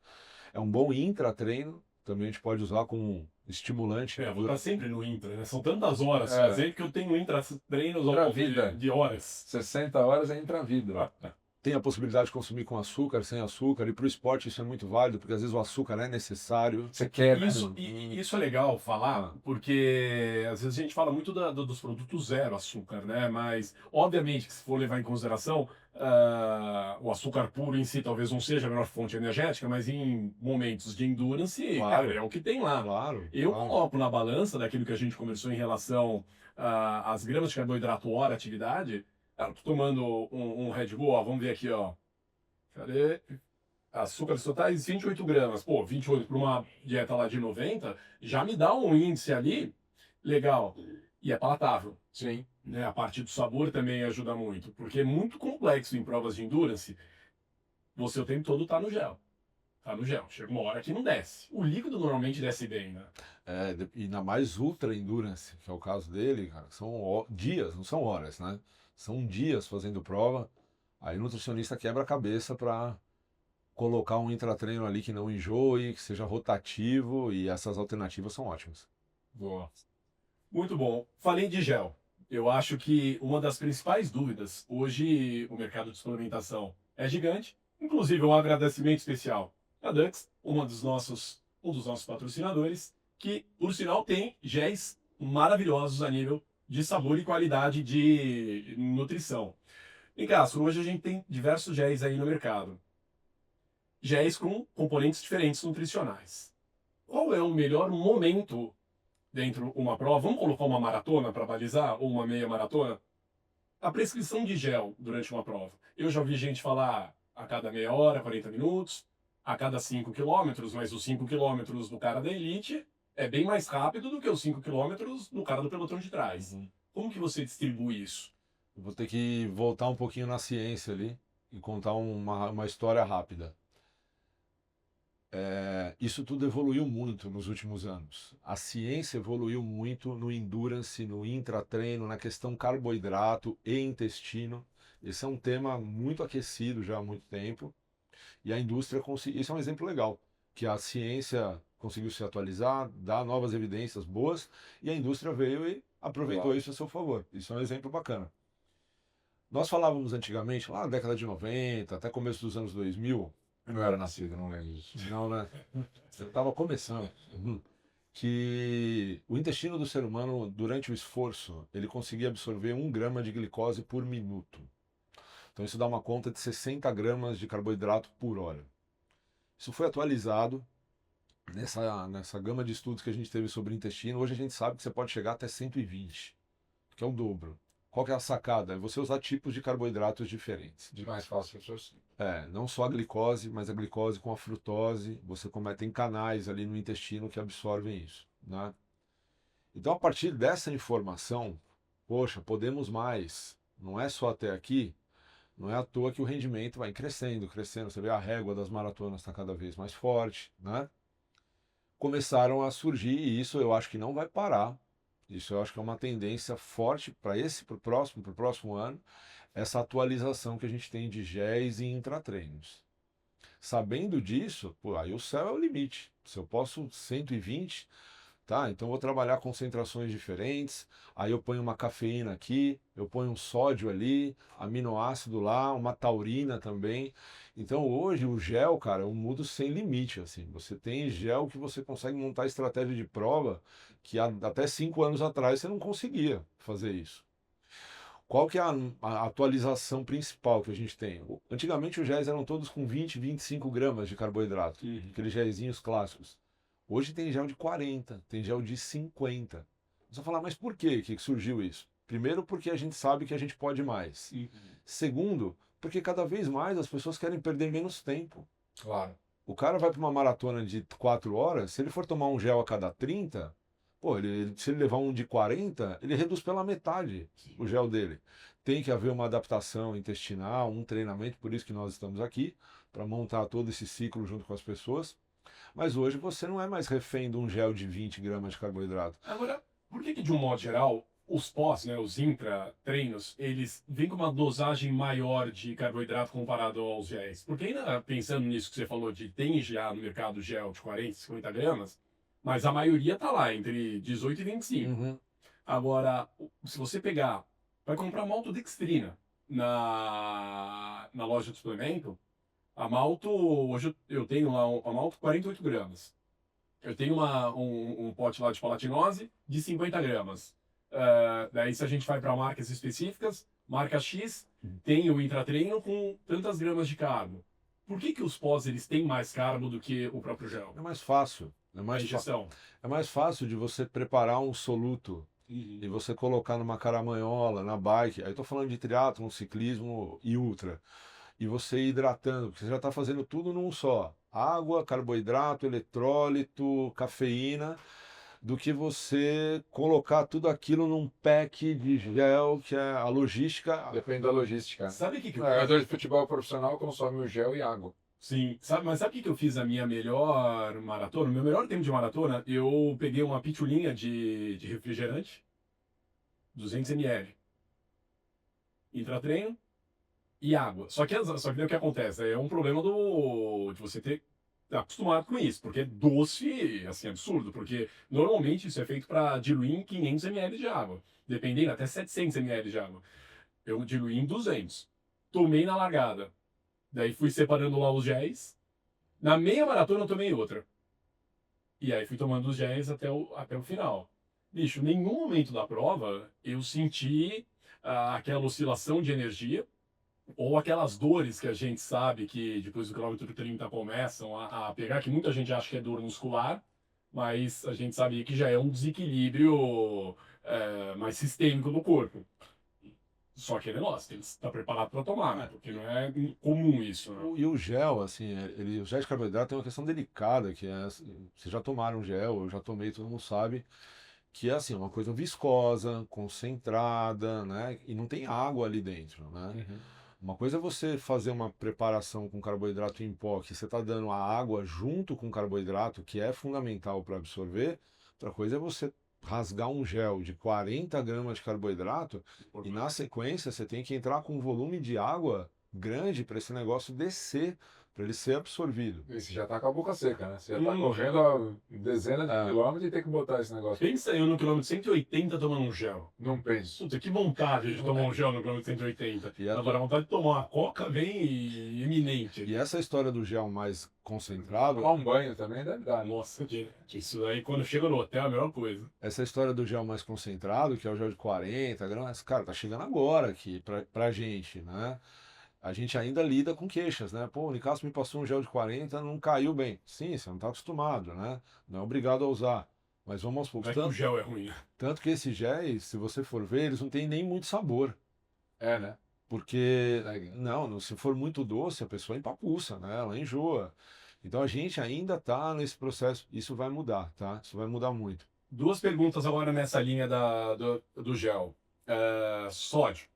é um bom intra-treino. Também a gente pode usar como estimulante. Vou estar sempre no intra, né? São tantas horas É. fazer que eu tenho intra-treinos ao Pra longo vida. de horas. 60 horas é intravida. Tem a possibilidade de consumir com açúcar, sem açúcar, e para o esporte isso é muito válido, porque às vezes o açúcar é necessário. Você quer, né? Isso é legal falar, porque às vezes a gente fala muito dos produtos zero açúcar, né? Mas, obviamente, que se for levar em consideração, o açúcar puro em si talvez não seja a melhor fonte energética, mas em momentos de endurance, Claro. cara, é o que tem lá. Claro. Eu claro. coloco na balança daquilo que a gente conversou em relação às gramas de carboidrato hora atividade. Eu tô tomando um Red Bull, ó, vamos ver aqui, ó. Cadê? Açúcares totais 28 gramas. Pô, 28 para uma dieta lá de 90, já me dá um índice ali legal. e é palatável. Sim. Né? A parte do sabor também ajuda muito, porque é muito complexo em provas de endurance. Você o tempo todo tá no gel. Tá no gel. Chega uma hora que não desce. O líquido normalmente desce bem, né? E ainda mais ultra endurance, que é o caso dele, cara, são dias, não são horas, né? São dias fazendo prova. Aí o nutricionista quebra a cabeça para colocar um intratreino ali que não enjoe, que seja rotativo, e essas alternativas são ótimas. Boa. Muito bom. Falei de gel. Eu acho que uma das principais dúvidas, hoje o mercado de suplementação é gigante, inclusive um agradecimento especial à Dux, um dos nossos patrocinadores, que, por sinal, tem géis maravilhosos a nível de sabor e qualidade de nutrição. Em Castro, hoje a gente tem diversos géis aí no mercado. Géis com componentes diferentes nutricionais. Qual é o melhor momento dentro de uma prova? Vamos colocar uma maratona para balizar, ou uma meia maratona? A prescrição de gel durante uma prova. Eu já ouvi gente falar a cada meia hora, 40 minutos, a cada 5 quilômetros, mas os 5 quilômetros do cara da elite é bem mais rápido do que os 5 quilômetros do cara do pelotão de trás. Como que você distribui isso? Eu vou ter que voltar um pouquinho na ciência ali e contar uma história rápida. Isso tudo evoluiu muito nos últimos anos. A ciência evoluiu muito no endurance, no intratreino, na questão carboidrato e intestino. Esse é um tema muito aquecido já há muito tempo. E a indústria conseguiu. Isso é um exemplo legal, que a ciência conseguiu se atualizar, dar novas evidências boas, e a indústria veio e aproveitou isso a seu favor. Isso é um exemplo bacana. Nós falávamos antigamente, lá na década de 90, até começo dos anos 2000, Eu não era nascido, não lembro disso. não, né? Eu estava começando. Que o intestino do ser humano, durante o esforço, ele conseguia absorver 1 grama de glicose por minuto. Então isso dá uma conta de 60 gramas de carboidrato por hora. Isso foi atualizado nessa gama de estudos que a gente teve sobre intestino. Hoje a gente sabe que você pode chegar até 120, que é o dobro. Qual que é a sacada? É você usar tipos de carboidratos diferentes. De mais fácil raciocínio. Não só a glicose, mas a glicose com a frutose. Tem canais ali no intestino que absorvem isso, né? Então, a partir dessa informação, poxa, podemos mais. Não é só até aqui. Não é à toa que o rendimento vai crescendo, crescendo. Você vê a régua das maratonas está cada vez mais forte, né? Começaram a surgir, e isso eu acho que não vai parar. Isso eu acho que é uma tendência forte para o próximo ano, essa atualização que a gente tem de géis e intratreinos. Sabendo disso, pô, aí o céu é o limite. Se eu posso 120, tá? Então eu vou trabalhar concentrações diferentes, aí eu ponho uma cafeína aqui, eu ponho um sódio ali, aminoácido lá, uma taurina também. Então hoje o gel, cara, é um mundo sem limite, assim. Você tem gel que você consegue montar estratégia de prova que até 5 anos atrás você não conseguia fazer isso. Qual que é a atualização principal que a gente tem? Antigamente os géis eram todos com 20, 25 gramas de carboidrato, aqueles géisinhos clássicos. Hoje tem gel de 40, tem gel de 50. Você vai falar, mas por quê que surgiu isso? Primeiro, porque a gente sabe que a gente pode mais. Segundo, porque cada vez mais as pessoas querem perder menos tempo. Claro. O cara vai para uma maratona de 4 horas, se ele for tomar um gel a cada 30, pô, se ele levar um de 40, ele reduz pela metade o gel dele. Tem que haver uma adaptação intestinal, um treinamento, por isso que nós estamos aqui, para montar todo esse ciclo junto com as pessoas. Mas hoje você não é mais refém de um gel de 20 gramas de carboidrato. Agora, por que de um modo geral, os pós, né, os intra-treinos, eles vêm com uma dosagem maior de carboidrato comparado aos géis? Porque ainda pensando nisso que você falou, tem já no mercado gel de 40, 50 gramas, mas a maioria tá lá, entre 18 e 25. Agora, se você vai comprar maltodextrina na loja de suplemento, a malto, hoje eu tenho lá a malto 48 gramas. Eu tenho um pote lá de palatinose de 50 gramas. Daí se a gente vai para marcas específicas, marca X tem o intratreino com tantas gramas de carbo. Por que os pós eles têm mais carbo do que o próprio gel? É mais fácil. A ingestão. É mais fácil de você preparar um soluto e você colocar numa caramanhola, na bike. Aí eu tô falando de triatlon, ciclismo e ultra. E você ir hidratando, porque você já está fazendo tudo num só. Água, carboidrato, eletrólito, cafeína. do que você colocar tudo aquilo num pack de gel, que é a logística. Depende da logística. Sabe o que O jogador de futebol profissional consome o gel e água. Sim, mas sabe o que eu fiz a minha melhor maratona? O meu melhor tempo de maratona, eu peguei uma pitulinha de refrigerante, 200 ml, intratreino e água. Só que daí o que acontece? É um problema de você ter acostumado com isso, porque é doce, assim, absurdo, porque normalmente isso é feito para diluir em 500 ml de água, dependendo, até 700 ml de água. Eu diluí em 200. Tomei na largada. Daí fui separando lá os géis. Na meia maratona eu tomei outra. E aí fui tomando os géis até o final. Bicho, em nenhum momento da prova eu senti aquela oscilação de energia ou aquelas dores que a gente sabe que depois do quilômetro 30 começam a pegar, que muita gente acha que é dor muscular, mas a gente sabe que já é um desequilíbrio mais sistêmico do corpo. Só que é negócio, tem que estar preparado para tomar, né? Porque não é comum isso, né? E o gel, assim, o gel de carboidrato tem uma questão delicada, que é, vocês já tomaram gel, eu já tomei, todo mundo sabe, que é assim, uma coisa viscosa, concentrada, né? E não tem água ali dentro, né? Uma coisa é você fazer uma preparação com carboidrato em pó, que você está dando a água junto com o carboidrato, que é fundamental para absorver. Outra coisa é você rasgar um gel de 40 gramas de carboidrato e na sequência você tem que entrar com um volume de água grande para esse negócio descer, para ele ser absorvido. E você já tá com a boca seca, né? Você já tá correndo a dezenas de quilômetros e tem que botar esse negócio. Pensa eu no quilômetro 180 tomando um gel. Não penso. Puta, que vontade de tomar um gel no quilômetro 180. E Agora a vontade de tomar uma coca vem iminente. E essa história do gel mais concentrado, Tomar um banho também deve dar, né? Nossa, isso aí quando chega no hotel é a melhor coisa. essa história do gel mais concentrado, que é o gel de 40 gramas, cara, tá chegando agora aqui pra gente, né? A gente ainda lida com queixas, né? Pô, o Nicasso me passou um gel de 40, não caiu bem. Sim, você não tá acostumado, né? Não é obrigado a usar. Mas vamos aos poucos. Não é que o gel é ruim. Tanto que esses géis, se você for ver, eles não têm nem muito sabor. É, né? Porque, não, se for muito doce, a pessoa empapuça, né? Ela enjoa. Então a gente ainda tá nesse processo. Isso vai mudar, tá? Isso vai mudar muito. Duas perguntas agora nessa linha do gel. Sódio.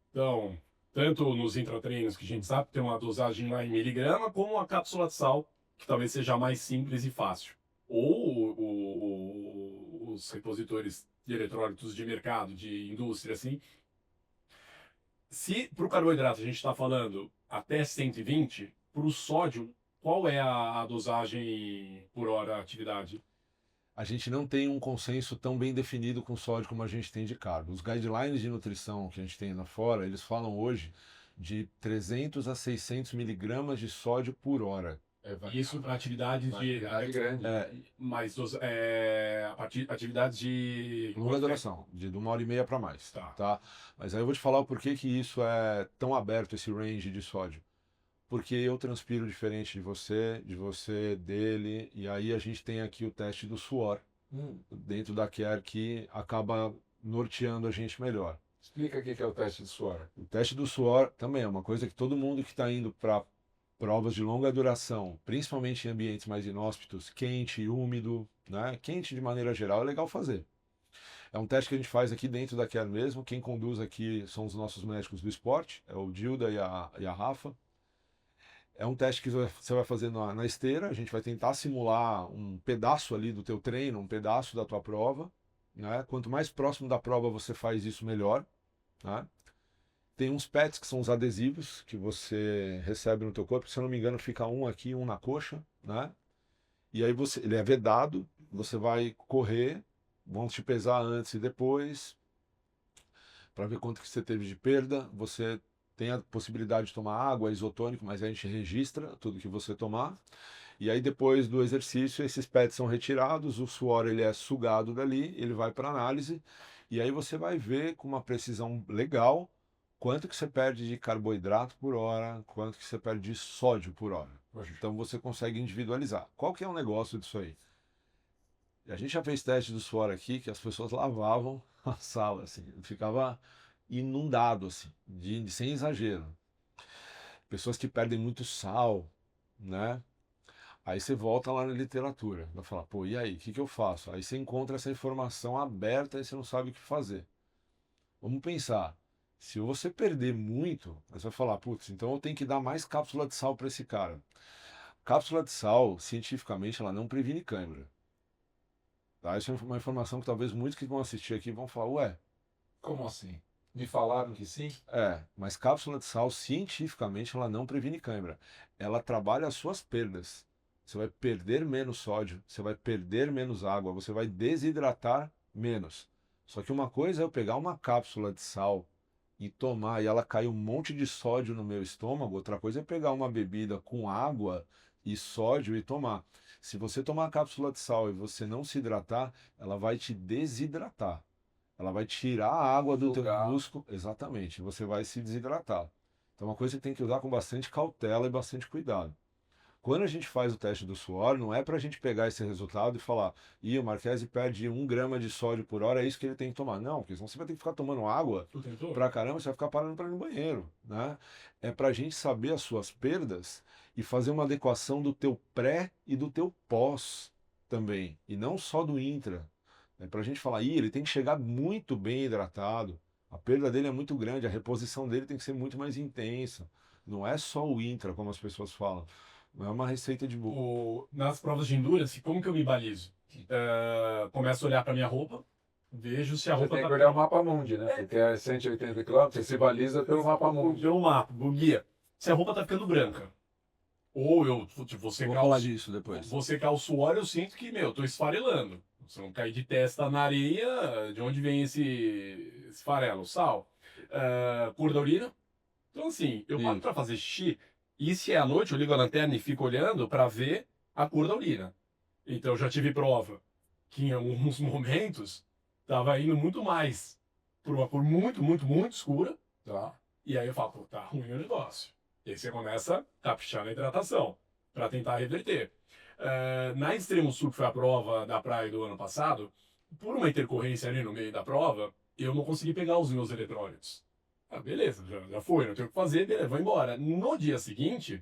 Então, tanto nos intratreinos, que a gente sabe que tem uma dosagem lá em miligrama, como a cápsula de sal, que talvez seja mais simples e fácil. Ou os repositores de eletrólitos de mercado, de indústria, assim. Se para o carboidrato a gente está falando até 120, para o sódio, qual é a dosagem por hora atividade? A gente não tem um consenso tão bem definido com sódio como a gente tem de carbo. Os guidelines de nutrição que a gente tem lá fora, eles falam hoje de 300 a 600 miligramas de sódio por hora. Isso para atividades de grande. atividades de Longa duração, de 1h30 para mais. Tá. Tá? Mas aí eu vou te falar o porquê que isso é tão aberto, esse range de sódio. Porque eu transpiro diferente de você, dele, e aí a gente tem aqui o teste do suor dentro da Care que acaba norteando a gente melhor. Explica o que é o teste de suor. O teste do suor também é uma coisa que todo mundo que está indo para provas de longa duração, principalmente em ambientes mais inóspitos, quente, úmido, né? Quente de maneira geral, é legal fazer. É um teste que a gente faz aqui dentro da Care mesmo. Quem conduz aqui são os nossos médicos do esporte, é o Dilda e a Rafa. É um teste que você vai fazer na esteira, a gente vai tentar simular um pedaço ali do teu treino, um pedaço da tua prova, né? Quanto mais próximo da prova você faz isso, melhor, né? Tem uns pads que são os adesivos que você recebe no teu corpo, se eu não me engano fica um aqui, um na coxa, né? E aí ele é vedado, você vai correr, vão te pesar antes e depois, para ver quanto que você teve de perda, você tem a possibilidade de tomar água, isotônico, mas a gente registra tudo que você tomar. E aí depois do exercício, esses pads são retirados, o suor ele é sugado dali, ele vai para análise, e aí você vai ver com uma precisão legal quanto que você perde de carboidrato por hora, quanto que você perde de sódio por hora. Então você consegue individualizar. Qual que é o negócio disso aí? A gente já fez teste do suor aqui, que as pessoas lavavam a sala, assim, ficava inundado, assim, sem exagero. Pessoas que perdem muito sal, né? Aí você volta lá na literatura, vai falar, pô, e aí, o que que eu faço? Aí você encontra essa informação aberta e você não sabe o que fazer. Vamos pensar, se você perder muito, aí você vai falar, putz, então eu tenho que dar mais cápsula de sal para esse cara. Cápsula de sal, cientificamente, ela não previne cãibra. Tá? Isso é uma informação que talvez muitos que vão assistir aqui vão falar, ué, Como assim? Me falaram que sim? mas cápsula de sal, cientificamente, ela não previne cãibra. Ela trabalha as suas perdas. Você vai perder menos sódio, você vai perder menos água, você vai desidratar menos. Só que uma coisa é eu pegar uma cápsula de sal e tomar e ela cair um monte de sódio no meu estômago, outra coisa é pegar uma bebida com água e sódio e tomar. Se você tomar a cápsula de sal e você não se hidratar, ela vai te desidratar. Ela vai tirar a água do teu Sugar. músculo, exatamente, você vai se desidratar. Então, é uma coisa que tem que usar com bastante cautela e bastante cuidado. Quando a gente faz o teste do suor, não é para a gente pegar esse resultado e falar, o Marquese perde 1 grama de sódio por hora, é isso que ele tem que tomar. Não, porque senão você vai ter que ficar tomando água Tu tentou? pra caramba, você vai ficar parando para ir no banheiro, né? É para a gente saber as suas perdas e fazer uma adequação do teu pré e do teu pós também, e não só do intra. É para a gente falar, ele tem que chegar muito bem hidratado, a perda dele é muito grande, a reposição dele tem que ser muito mais intensa. Não é só o intra, como as pessoas falam. Não é uma receita de bolo. Nas provas de endurance, como que eu me balizo? Começo a olhar para minha roupa, vejo se a Você roupa tem tá que olhar o mapa mundi, né? Porque é 180 km, você se baliza pelo mapa mundi. pelo mapa, do guia. Se a roupa tá ficando branca, ou eu tipo, vou Vou secar, falar disso depois. vou secar o suor, eu sinto que, meu, eu tô esfarelando. Se eu não cair de testa na areia, de onde vem esse farelo? Sal. Cor da urina. Então, assim, eu paro Isso. pra fazer xixi, e se é à noite, eu ligo a lanterna e fico olhando pra ver a cor da urina. Então, eu já tive prova que em alguns momentos tava indo muito mais por uma cor muito, muito, muito escura. Tá? E aí eu falo, pô, tá ruim o negócio. E aí você começa a caprichar na hidratação pra tentar reverter. Na Extremo Sul, que foi a prova da praia do ano passado, por uma intercorrência ali no meio da prova, eu não consegui pegar os meus eletrólitos. Beleza, já foi, não tenho o que fazer, beleza, vou embora. No dia seguinte,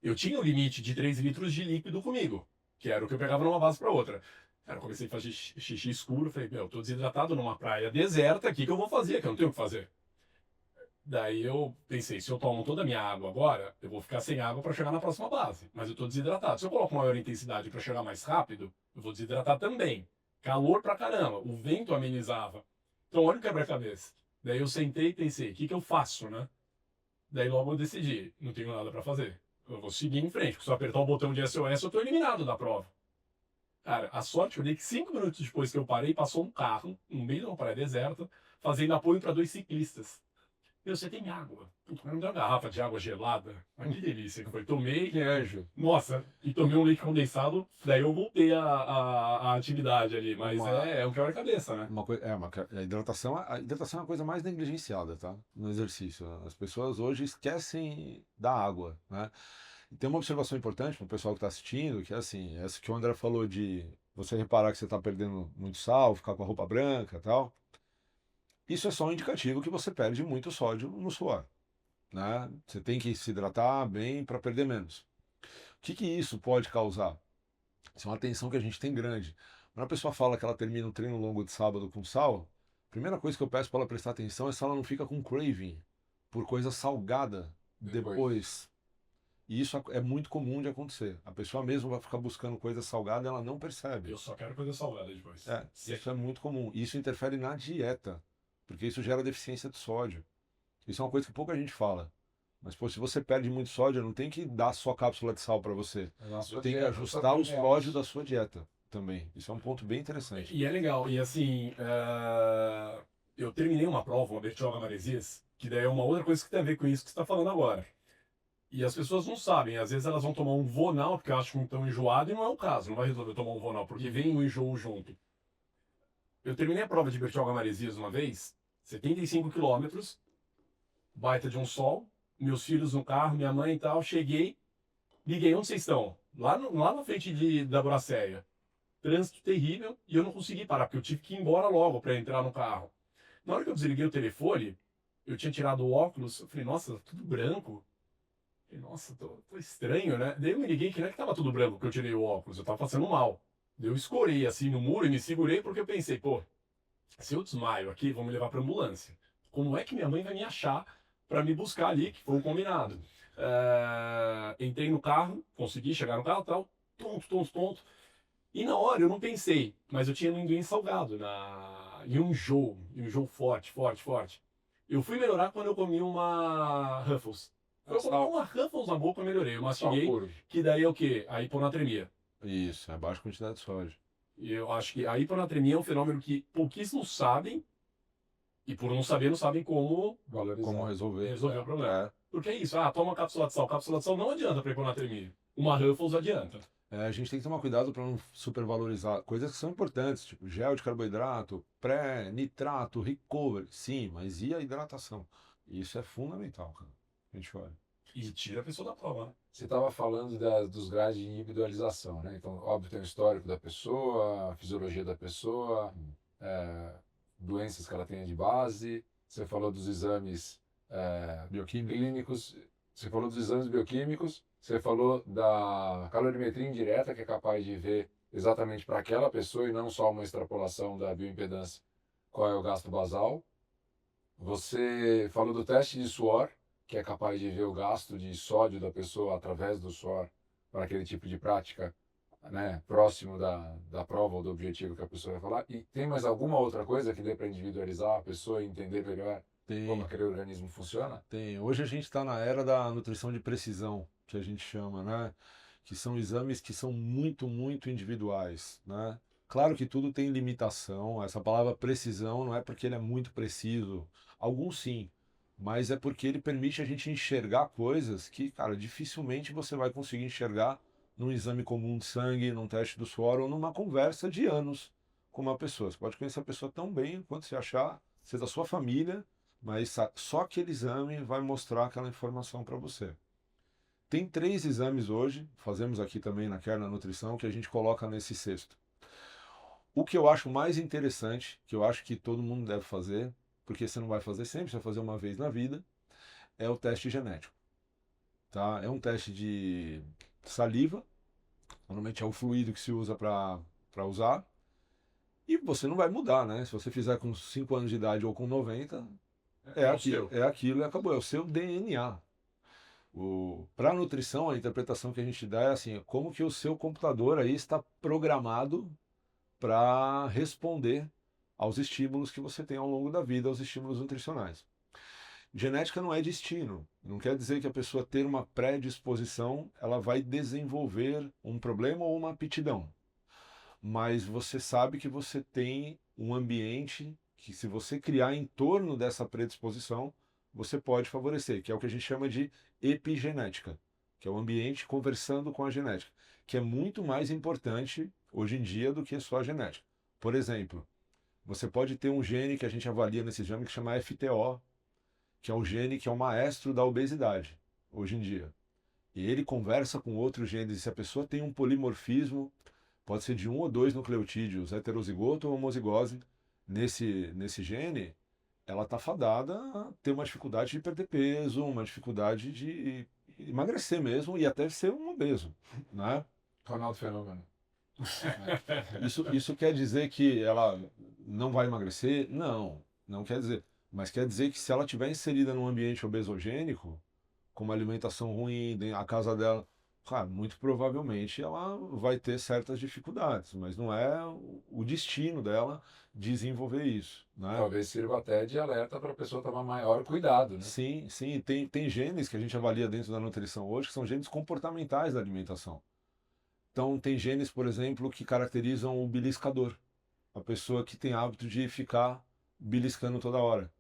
eu tinha o limite de 3 litros de líquido comigo, que era o que eu pegava numa base para outra. Cara, eu comecei a fazer xixi escuro, falei, meu, eu tô desidratado numa praia deserta aqui, que eu vou fazer, que eu não tenho o que fazer. Daí eu pensei, se eu tomo toda a minha água agora, eu vou ficar sem água para chegar na próxima base. Mas eu tô desidratado. Se eu coloco maior intensidade para chegar mais rápido, eu vou desidratar também. Calor pra caramba, o vento amenizava. Então olha o quebra-cabeça. Daí eu sentei e pensei, o que que eu faço, né? Daí logo eu decidi, não tenho nada para fazer. Eu vou seguir em frente, porque se eu apertar o botão de SOS, eu tô eliminado da prova. Cara, a sorte, eu dei que 5 minutos depois que eu parei, passou um carro, no meio de uma praia deserta, fazendo apoio para 2 ciclistas. Meu, você tem água. Puta, me deu uma garrafa de água gelada. Mas que delícia que foi. Tomei, Que anjo. nossa, e tomei um leite condensado, daí eu voltei a atividade ali. Mas é um quebra-cabeça, né? A hidratação é a coisa mais negligenciada, tá? No exercício. As pessoas hoje esquecem da água, né? E tem uma observação importante para o pessoal que está assistindo, que é assim, essa que o André falou de você reparar que você está perdendo muito sal, ficar com a roupa branca e tal. Isso é só um indicativo que você perde muito sódio no suor, né? Você tem que se hidratar bem para perder menos. O que que isso pode causar? Isso é uma tensão que a gente tem grande. Quando a pessoa fala que ela termina um treino longo de sábado com sal, a primeira coisa que eu peço para ela prestar atenção é se ela não fica com craving por coisa salgada depois. E isso é muito comum de acontecer. A pessoa mesmo vai ficar buscando coisa salgada e ela não percebe. Eu só quero coisa salgada depois. Isso é muito comum. Isso interfere na dieta, porque isso gera deficiência de sódio. Isso é uma coisa que pouca gente fala. Mas, pô, se você perde muito sódio, não tem que dar só cápsula de sal para você. Você tem que ajustar o sódio da sua dieta também. Isso é um ponto bem interessante. E é legal. E assim, eu terminei uma prova, uma Bertioga Maresias, que daí é uma outra coisa que tem a ver com isso que você está falando agora. E as pessoas não sabem, às vezes elas vão tomar um Vonal, porque acham que estão enjoados, e não é o caso, não vai resolver tomar um Vonal, porque vem o enjoo junto. Eu terminei a prova de Bertioga Maresias uma vez, 75 quilômetros, baita de um sol, meus filhos no carro, minha mãe e tal, cheguei, liguei, onde vocês estão? Lá na frente da Boracéia. Trânsito terrível, e eu não consegui parar, porque eu tive que ir embora logo para entrar no carro. Na hora que eu desliguei o telefone, eu tinha tirado o óculos, eu falei, nossa, tudo branco. E, nossa, tô estranho, né? Daí eu me liguei que não é que tava tudo branco que eu tirei o óculos, eu tava passando mal. Daí eu escorei assim no muro e me segurei porque eu pensei, pô, se eu desmaio aqui, vão me levar pra ambulância. Como é que minha mãe vai me achar pra me buscar ali, que foi o combinado? Entrei no carro, consegui chegar no carro e tal, tonto, tonto, tonto. E na hora eu não pensei, mas eu tinha amendoim salgado e um enjoo forte, forte, forte. Eu fui melhorar quando eu comi uma Ruffles. Eu coloquei uma Ruffles na boca, eu melhorei. Eu Sal mastiguei, puro. que daí é o quê? A hiponatremia. Isso, é baixa quantidade de sódio. E eu acho que a hiponatremia é um fenômeno que pouquíssimos sabem, e por não saber, não sabem como Valorizar. Como resolver. resolver o problema. É. Porque é isso, toma cápsula de sal. Cápsula de sal não adianta para hiponatremia. Uma Ruffles adianta. A gente tem que tomar cuidado para não supervalorizar coisas que são importantes, tipo gel de carboidrato, pré, nitrato, recovery. Sim, mas e a hidratação? Isso é fundamental, cara. A gente olha. E tira a pessoa da prova, né? Você estava falando dos graus de individualização, né? Então, óbvio, tem o histórico da pessoa, a fisiologia da pessoa, é, doenças que ela tenha de base. Você falou dos exames Bioquímica. clínicos, você falou dos exames bioquímicos, você falou da calorimetria indireta, que é capaz de ver exatamente para aquela pessoa e não só uma extrapolação da bioimpedância, qual é o gasto basal. Você falou do teste de suor, que é capaz de ver o gasto de sódio da pessoa através do suor para aquele tipo de prática, né, próximo da prova ou do objetivo que a pessoa vai falar. E tem mais alguma outra coisa que dê para individualizar a pessoa e entender melhor como aquele organismo funciona? Tem. Hoje a gente está na era da nutrição de precisão, que a gente chama, né? Que são exames que são muito, muito individuais, né? Claro que tudo tem limitação. Essa palavra precisão não é porque ele é muito preciso. Alguns sim, mas é porque ele permite a gente enxergar coisas que, cara, dificilmente você vai conseguir enxergar num exame comum de sangue, num teste do suor ou numa conversa de anos com uma pessoa. Você pode conhecer a pessoa tão bem quanto você achar, ser da sua família, mas só aquele exame vai mostrar aquela informação para você. Tem 3 exames hoje, fazemos aqui também na Kern Nutrição, que a gente coloca nesse cesto. O que eu acho mais interessante, que eu acho que todo mundo deve fazer, porque você não vai fazer sempre, você vai fazer uma vez na vida, é o teste genético. Tá? É um teste de saliva, normalmente é o fluido que se usa para usar, e você não vai mudar, né? Se você fizer com 5 anos de idade ou com 90, é aquilo e acabou, é o seu DNA. Para a nutrição, a interpretação que a gente dá é assim, como que o seu computador aí está programado para responder aos estímulos que você tem ao longo da vida, aos estímulos nutricionais. Genética não é destino, não quer dizer que a pessoa ter uma predisposição, ela vai desenvolver um problema ou uma aptidão. Mas você sabe que você tem um ambiente que, se você criar em torno dessa predisposição, você pode favorecer, que é o que a gente chama de epigenética, que é o ambiente conversando com a genética, que é muito mais importante hoje em dia do que só a genética. Por exemplo, você pode ter um gene que a gente avalia nesse exame que chama FTO, que é o gene que é o maestro da obesidade, hoje em dia. E ele conversa com outros genes, e se a pessoa tem um polimorfismo, pode ser de 1 ou 2 nucleotídeos, heterozigoto ou homozigose, nesse gene, ela está fadada a ter uma dificuldade de perder peso, uma dificuldade de emagrecer mesmo e até ser um obeso, né? Ronaldo Fenômeno. Isso quer dizer que ela não vai emagrecer? Não, não quer dizer. Mas quer dizer que se ela estiver inserida num ambiente obesogênico, com uma alimentação ruim, a casa dela, cara, muito provavelmente ela vai ter certas dificuldades, mas não é o destino dela desenvolver isso, né? Talvez sirva até de alerta para a pessoa tomar maior cuidado, né? Sim, sim, tem genes que a gente avalia dentro da nutrição hoje, que são genes comportamentais da alimentação. Então, tem genes, por exemplo, que caracterizam o beliscador, a pessoa que tem hábito de ficar beliscando toda hora.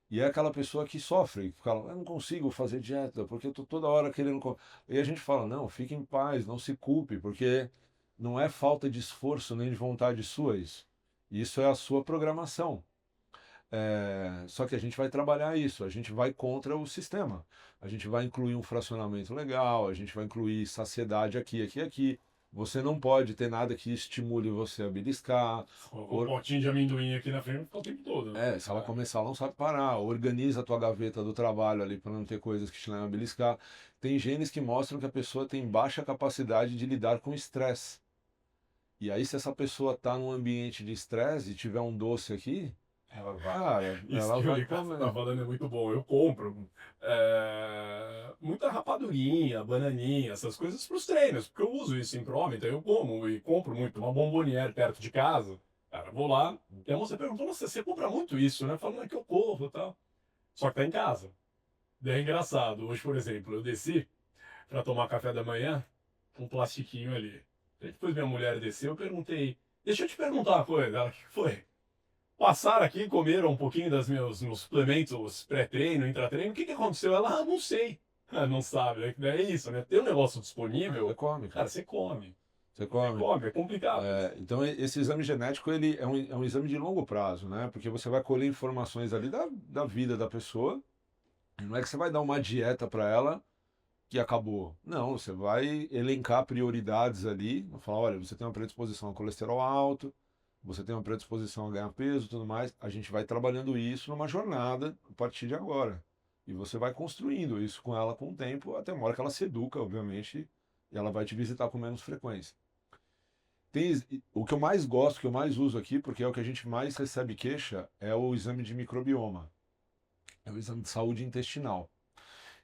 E é aquela pessoa que sofre, que fala, eu não consigo fazer dieta, porque eu tô toda hora querendo... E a gente fala, não, fique em paz, não se culpe, porque não é falta de esforço nem de vontade sua isso. Isso é a sua programação. Só que a gente vai trabalhar isso, a gente vai contra o sistema. A gente vai incluir um fracionamento legal, a gente vai incluir saciedade aqui, aqui, aqui. Você não pode ter nada que estimule você a beliscar. O potinho de amendoim aqui na frente fica o tempo todo. Se ela começar, ela não sabe parar. Organiza a tua gaveta do trabalho ali para não ter coisas que te levam a beliscar. Tem genes que mostram que a pessoa tem baixa capacidade de lidar com estresse. E aí, se essa pessoa tá num ambiente de estresse e tiver um doce aqui, ela vai, Isso ela que o vai Ricardo tá comer. falando é muito bom. Eu compro muita rapadurinha, bananinha, essas coisas pros treinos, porque eu uso isso em prova, então eu como e compro muito. Uma bomboniere perto de casa, cara, vou lá. E a moça perguntou: nossa, você compra muito isso, né? Falando que eu corro e tal. Só que tá em casa. Daí é engraçado. Hoje, por exemplo, eu desci pra tomar café da manhã, um plastiquinho ali. Aí depois minha mulher desceu, eu perguntei: deixa eu te perguntar uma coisa. Ela: o que foi? Passaram aqui, comeram um pouquinho dos meus suplementos pré-treino, intratreino. O que aconteceu? Ela: não sei. Não sabe, né? É isso, né? Tem um negócio Você disponível, come, cara, cara. você come. Você Você come. come, é complicado. Então, esse exame genético ele é um exame de longo prazo, né? Porque você vai colher informações ali da vida da pessoa. Não é que você vai dar uma dieta para ela que acabou. Não, você vai elencar prioridades ali, vai falar, olha, você tem uma predisposição a colesterol alto, você tem uma predisposição a ganhar peso, e tudo mais. A gente vai trabalhando isso numa jornada a partir de agora. E você vai construindo isso com ela com o tempo, até uma hora que ela se educa, obviamente, e ela vai te visitar com menos frequência. O que eu mais gosto, o que eu mais uso aqui, porque é o que a gente mais recebe queixa, é o exame de microbioma. É o exame de saúde intestinal.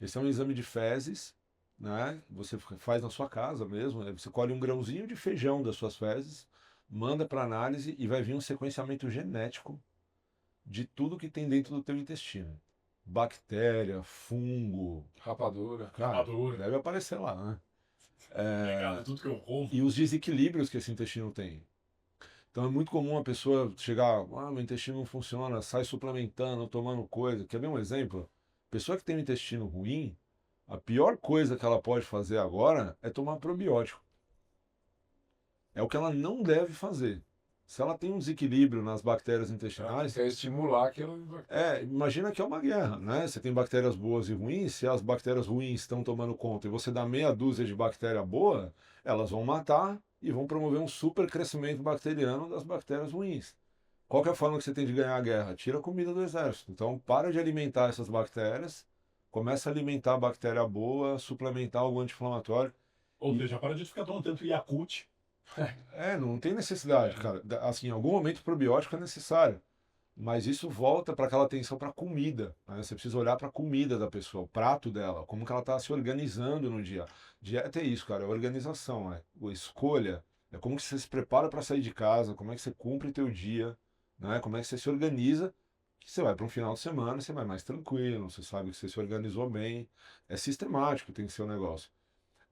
Esse é um exame de fezes, né? Você faz na sua casa mesmo, né? Você colhe um grãozinho de feijão das suas fezes, manda para análise e vai vir um sequenciamento genético de tudo que tem dentro do teu intestino. Bactéria, fungo, Rapadura. cara, Rapadura. deve aparecer lá, né? Obrigado, tudo que eu como. E os desequilíbrios que esse intestino tem. Então é muito comum a pessoa chegar, meu intestino não funciona, sai suplementando, tomando coisa. Quer ver um exemplo? Pessoa que tem um intestino ruim, a pior coisa que ela pode fazer agora é tomar probiótico. É o que ela não deve fazer. Se ela tem um desequilíbrio nas bactérias intestinais, Quer estimular aquilo. imagina que é uma guerra, né? Você tem bactérias boas e ruins, se as bactérias ruins estão tomando conta e você dá meia dúzia de bactéria boa, elas vão matar e vão promover um super crescimento bacteriano das bactérias ruins. Qual que é a forma que você tem de ganhar a guerra? Tira a comida do exército. Então, para de alimentar essas bactérias, começa a alimentar a bactéria boa, suplementar algo anti-inflamatório. Ou seja, para de ficar tomando tanto Yakult. Não tem necessidade, cara. Assim, em algum momento o probiótico é necessário. Mas isso volta para aquela atenção para a comida, né? Você precisa olhar para a comida da pessoa, o prato dela, como que ela está se organizando no dia. Dieta é isso, cara, é organização, é escolha, é como que você se prepara para sair de casa, como é que você cumpre teu dia, né? Como é que você se organiza, que você vai para um final de semana, você vai mais tranquilo, você sabe que você se organizou bem, é sistemático, tem que ser o negócio.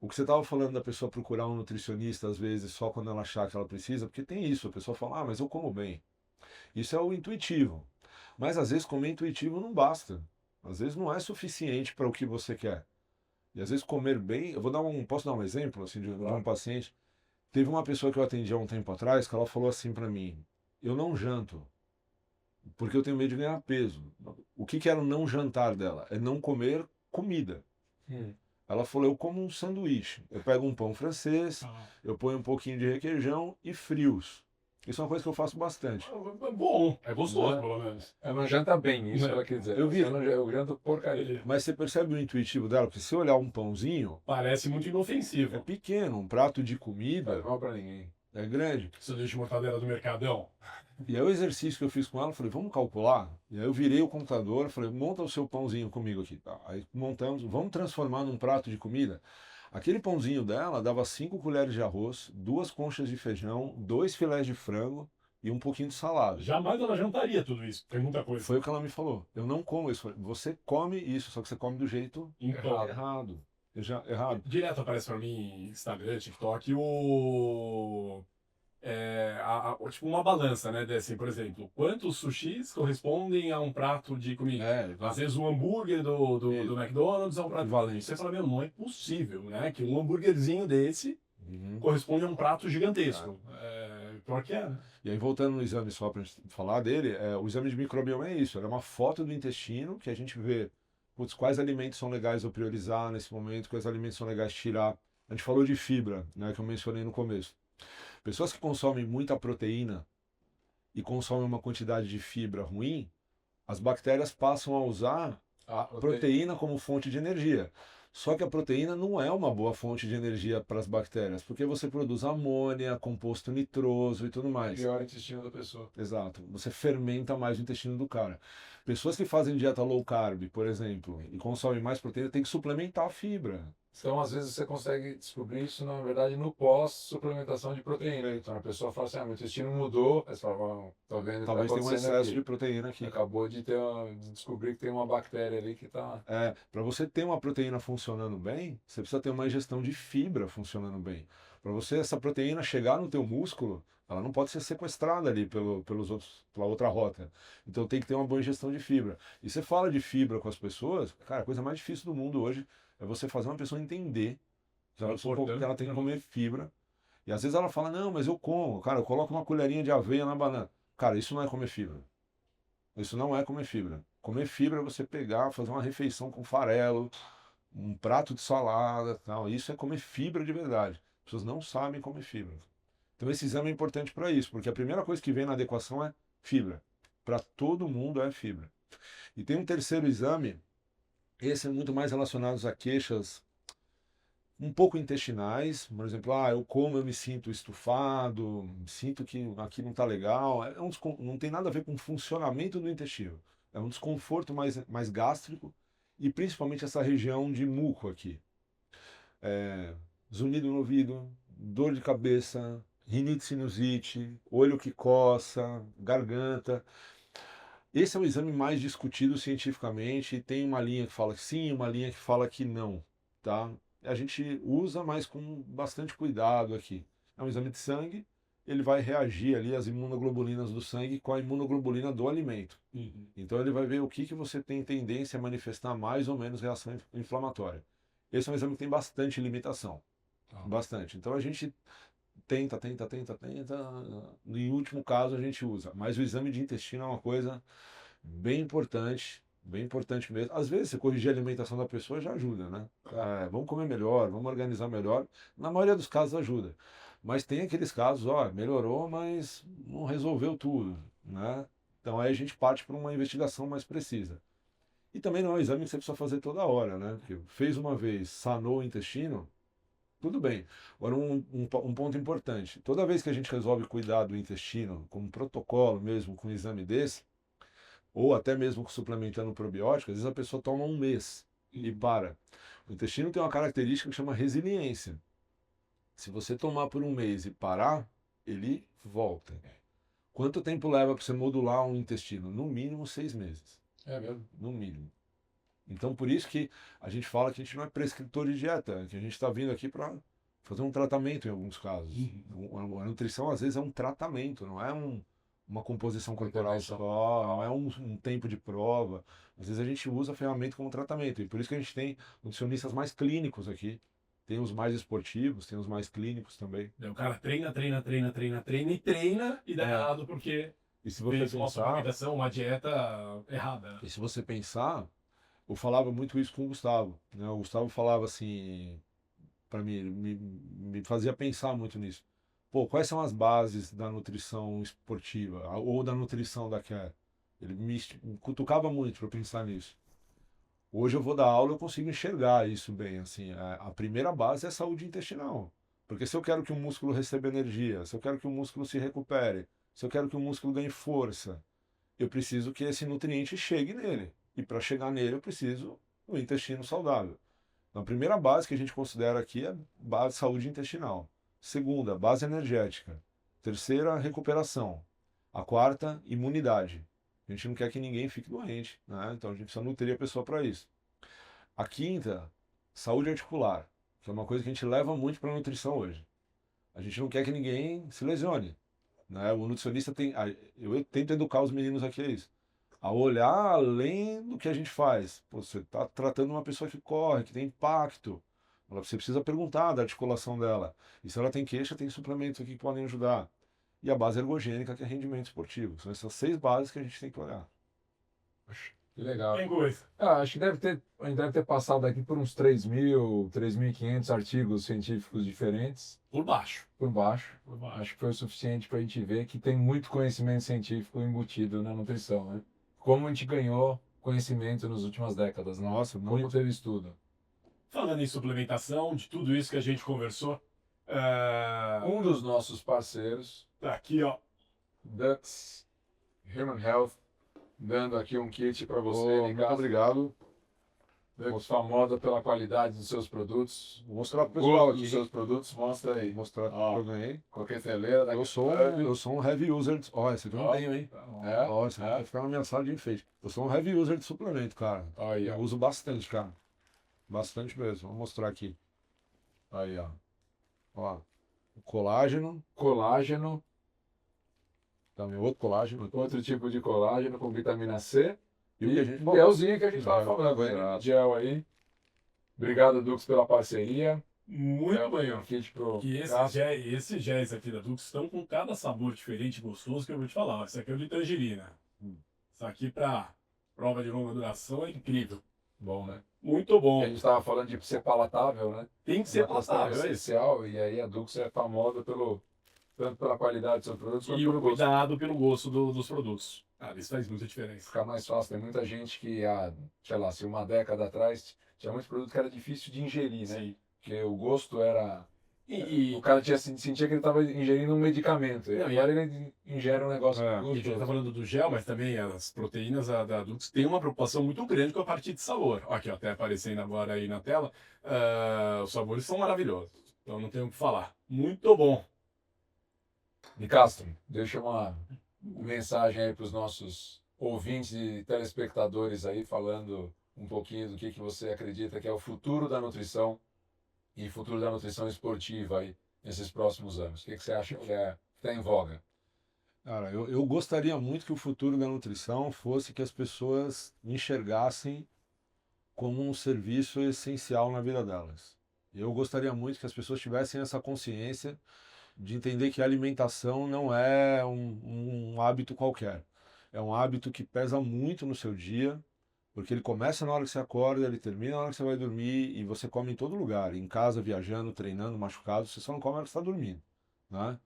O que você estava falando da pessoa procurar um nutricionista, às vezes, só quando ela achar que ela precisa, porque tem isso, a pessoa fala, mas eu como bem. Isso é o intuitivo. Mas às vezes comer intuitivo não basta. Às vezes não é suficiente para o que você quer. E às vezes comer bem, posso dar um exemplo assim de um paciente. Teve uma pessoa que eu atendi há um tempo atrás que ela falou assim para mim: "Eu não janto porque eu tenho medo de ganhar peso". O que que era o não jantar dela? É não comer comida. Ela falou: "Eu como um sanduíche. Eu pego um pão francês, eu ponho um pouquinho de requeijão e frios". Isso é uma coisa que eu faço bastante. É bom, é gostoso, Né? pelo menos. Ela não janta bem, isso Não. ela quer dizer. Eu vi. Eu janto porcaria. Mas você percebe o intuitivo dela? Porque se você olhar um pãozinho, Parece muito é inofensivo. pequeno, um prato de Não comida faz mal pra ninguém. é grande. Sanduíche de mortadela do Mercadão. E aí o exercício que eu fiz com ela, eu falei, vamos calcular? E aí eu virei o computador, falei, monta o seu pãozinho comigo aqui. Tá? Aí montamos, vamos transformar num prato de comida. Aquele pãozinho dela dava 5 colheres de arroz, 2 conchas de feijão, 2 filés de frango e um pouquinho de salada. Jamais ela jantaria tudo isso. Tem muita coisa. Foi o que ela me falou. Eu não como isso. Você come isso, só que você come do jeito Então, errado. Errado. direto aparece pra mim Instagram, TikTok, tipo uma balança, né? Assim, por exemplo, quantos sushis correspondem a um prato de comida? Às vezes um hambúrguer do McDonald's é um prato valente. Você fala, meu, não é possível, né? Que um hambúrguerzinho desse corresponde a um prato gigantesco. Pior que é, né? E aí, voltando no exame, só para falar dele, o exame de microbioma é isso, é uma foto do intestino que a gente vê, putz, quais alimentos são legais eu priorizar nesse momento, quais alimentos são legais tirar. A gente falou de fibra, né, que eu mencionei no começo. Pessoas que consomem muita proteína e consomem uma quantidade de fibra ruim, as bactérias passam a usar proteína como fonte de energia. Só que a proteína não é uma boa fonte de energia para as bactérias, porque você produz amônia, composto nitroso e tudo mais. Pior intestino da pessoa. Exato. Você fermenta mais o intestino do cara. Pessoas que fazem dieta low carb, por exemplo, e consomem mais proteína, tem que suplementar a fibra. Então, às vezes, você consegue descobrir isso, na verdade, no pós-suplementação de proteína. Então, a pessoa fala assim, meu intestino mudou. Aí você fala, tô vendo o que Talvez tá tenha um acontecendo excesso aqui. de proteína aqui. Acabou de de descobrir que tem uma bactéria ali que está... Para você ter uma proteína funcionando bem, você precisa ter uma ingestão de fibra funcionando bem. Para você essa proteína chegar no teu músculo, ela não pode ser sequestrada ali pelos outros, pela outra rota. Então tem que ter uma boa ingestão de fibra. E você fala de fibra com as pessoas, cara, a coisa mais difícil do mundo hoje é você fazer uma pessoa entender que ela tem que comer fibra. E às vezes ela fala, não, mas eu como, cara, eu coloco uma colherinha de aveia na banana. Cara, isso não é comer fibra. Isso não é comer fibra. Comer fibra é você pegar, fazer uma refeição com farelo, um prato de salada, tal. Isso é comer fibra de verdade. As pessoas não sabem comer fibra. Então esse exame é importante para isso, porque a primeira coisa que vem na adequação é fibra. Para todo mundo é fibra. E tem um terceiro exame, esse é muito mais relacionado a queixas um pouco intestinais, por exemplo, eu como, eu me sinto estufado, sinto que aqui não está legal. Não tem nada a ver com o funcionamento do intestino. É um desconforto mais gástrico e principalmente essa região de muco aqui. Zunido no ouvido, dor de cabeça, rinite sinusite, olho que coça, garganta. Esse é o exame mais discutido cientificamente. Tem uma linha que fala que sim, uma linha que fala que não, tá? A gente usa, mas com bastante cuidado aqui. É um exame de sangue, ele vai reagir ali às imunoglobulinas do sangue com a imunoglobulina do alimento. Uhum. Então ele vai ver o que você tem tendência a manifestar mais ou menos reação inflamatória. Esse é um exame que tem bastante limitação. Bastante. Então a gente tenta. Em último caso a gente usa. Mas o exame de intestino é uma coisa bem importante mesmo. Às vezes, você corrigir a alimentação da pessoa já ajuda, né? Vamos comer melhor, vamos organizar melhor. Na maioria dos casos ajuda. Mas tem aqueles casos, melhorou, mas não resolveu tudo, né? Então aí a gente parte para uma investigação mais precisa. E também não é um exame que você precisa fazer toda hora, né? Porque fez uma vez, sanou o intestino, tudo bem. Agora, um ponto importante. Toda vez que a gente resolve cuidar do intestino, com um protocolo mesmo, com um exame desse, ou até mesmo suplementando probiótico, às vezes a pessoa toma um mês e para. O intestino tem uma característica que chama resiliência. Se você tomar por um mês e parar, ele volta. Quanto tempo leva para você modular um intestino? No mínimo 6 meses. É mesmo? No mínimo. Então, por isso que a gente fala que a gente não é prescritor de dieta, que a gente está vindo aqui para fazer um tratamento em alguns casos. A nutrição, às vezes, é um tratamento, não é uma composição corporal só, não é um tempo de prova. Às vezes a gente usa a ferramenta como tratamento, e por isso que a gente tem nutricionistas mais clínicos aqui. Tem os mais esportivos, tem os mais clínicos também. O cara treina e dá errado porque E se você fez uma pensar, suplementação, uma dieta errada. e se você pensar, eu falava muito isso com o Gustavo, né? O Gustavo falava assim, para mim, me fazia pensar muito nisso. Pô, quais são as bases da nutrição esportiva ou da nutrição da Care? Ele me cutucava muito para pensar nisso. Hoje eu vou dar aula, eu consigo enxergar isso bem, assim. A primeira base é a saúde intestinal. Porque se eu quero que o músculo receba energia, se eu quero que o músculo se recupere, se eu quero que o músculo ganhe força, eu preciso que esse nutriente chegue nele. E para chegar nele, eu preciso do intestino saudável. Então, a primeira base que a gente considera aqui é a base de saúde intestinal. Segunda, base energética. Terceira, recuperação. A quarta, imunidade. A gente não quer que ninguém fique doente, né? Então a gente precisa nutrir a pessoa para isso. A quinta, saúde articular, que é uma coisa que a gente leva muito para a nutrição hoje. A gente não quer que ninguém se lesione, né? O nutricionista tem... Eu tento educar os meninos aqui a isso. A olhar além do que a gente faz. Pô, você está tratando uma pessoa que corre, que tem impacto. Você precisa perguntar da articulação dela. E se ela tem queixa, tem suplementos aqui que podem ajudar. E a base ergogênica, que é rendimento esportivo. São essas 6 bases que a gente tem que olhar. Que legal. Tem coisa. Acho que a gente deve ter passado aqui por uns 3.000, 3.500 artigos científicos diferentes Por baixo. por baixo. Por baixo. Acho que foi o suficiente para a gente ver que tem muito conhecimento científico embutido na nutrição, né? Como a gente ganhou conhecimento nas últimas décadas, né? Nossa, Como muito. teve estudo. Falando em suplementação, de tudo isso que a gente conversou, Um dos nossos parceiros, tá aqui, ó. Dux Human Health, dando aqui um kit para você, Muito Nicasso. obrigado. Dux famosa pela qualidade dos seus produtos. Vou mostrar pro pessoal Gosto aqui. dos seus produtos, mostra aí. Vou mostrar Ó. que eu ganhei. Coqueteleira da Eu sou um heavy user. Ó, esse aqui eu não Ó. tenho, hein? É? Ó, esse aqui vai ficar na minha sala de enfeite. Eu sou um heavy user de suplemento, cara. Aí, Eu ó. uso bastante, cara. Bastante mesmo. Vou mostrar aqui. Aí, ó. Ó, o colágeno. Colágeno, Também outro colágeno. outro tipo de colágeno com vitamina C. E o que a gente gelzinho que a gente estava Gel, falando, né? exato. Gel aí. Obrigado, Dux, pela parceria. Muito Gel aí, bem. um kit pro E Cássio. esses géis aqui da Dux estão com cada sabor diferente e gostoso que eu vou te falar. Esse aqui é o de tangerina. Isso aqui pra prova de longa duração é incrível. Bom, né? Muito bom. A gente estava falando de ser palatável, né? Tem que ser Uma questão palatável, é isso. essencial, e aí a Dux é famosa tanto pela qualidade dos seus produtos quanto E o pelo gosto. cuidado pelo gosto dos produtos. Cara, isso faz muita diferença. Ficar mais fácil. Tem muita gente que, sei lá, se uma década atrás, tinha muitos produtos que era difícil de ingerir, né? Sim. Porque o gosto era... E O cara sentia que ele estava ingerindo um medicamento. E Não, e agora ele ingere um negócio É. a gente gostoso. tá falando do gel, mas também as proteínas da Dux têm uma preocupação muito grande com a parte de sabor. Aqui, ó, até aparecendo agora aí na tela. Os sabores são maravilhosos. Então não tenho o que falar. Muito bom. Nicastro, deixa uma mensagem aí para os nossos ouvintes e telespectadores aí, falando um pouquinho do que você acredita que é o futuro da nutrição e futuro da nutrição esportiva aí nesses próximos anos. O que você acha que está em voga? Cara, eu gostaria muito que o futuro da nutrição fosse que as pessoas enxergassem como um serviço essencial na vida delas. Eu gostaria muito que as pessoas tivessem essa consciência de entender que a alimentação não é um hábito qualquer. É um hábito que pesa muito no seu dia, porque ele começa na hora que você acorda, ele termina na hora que você vai dormir, e você come em todo lugar, em casa, viajando, treinando, machucado, você só não come na hora que você está dormindo, né?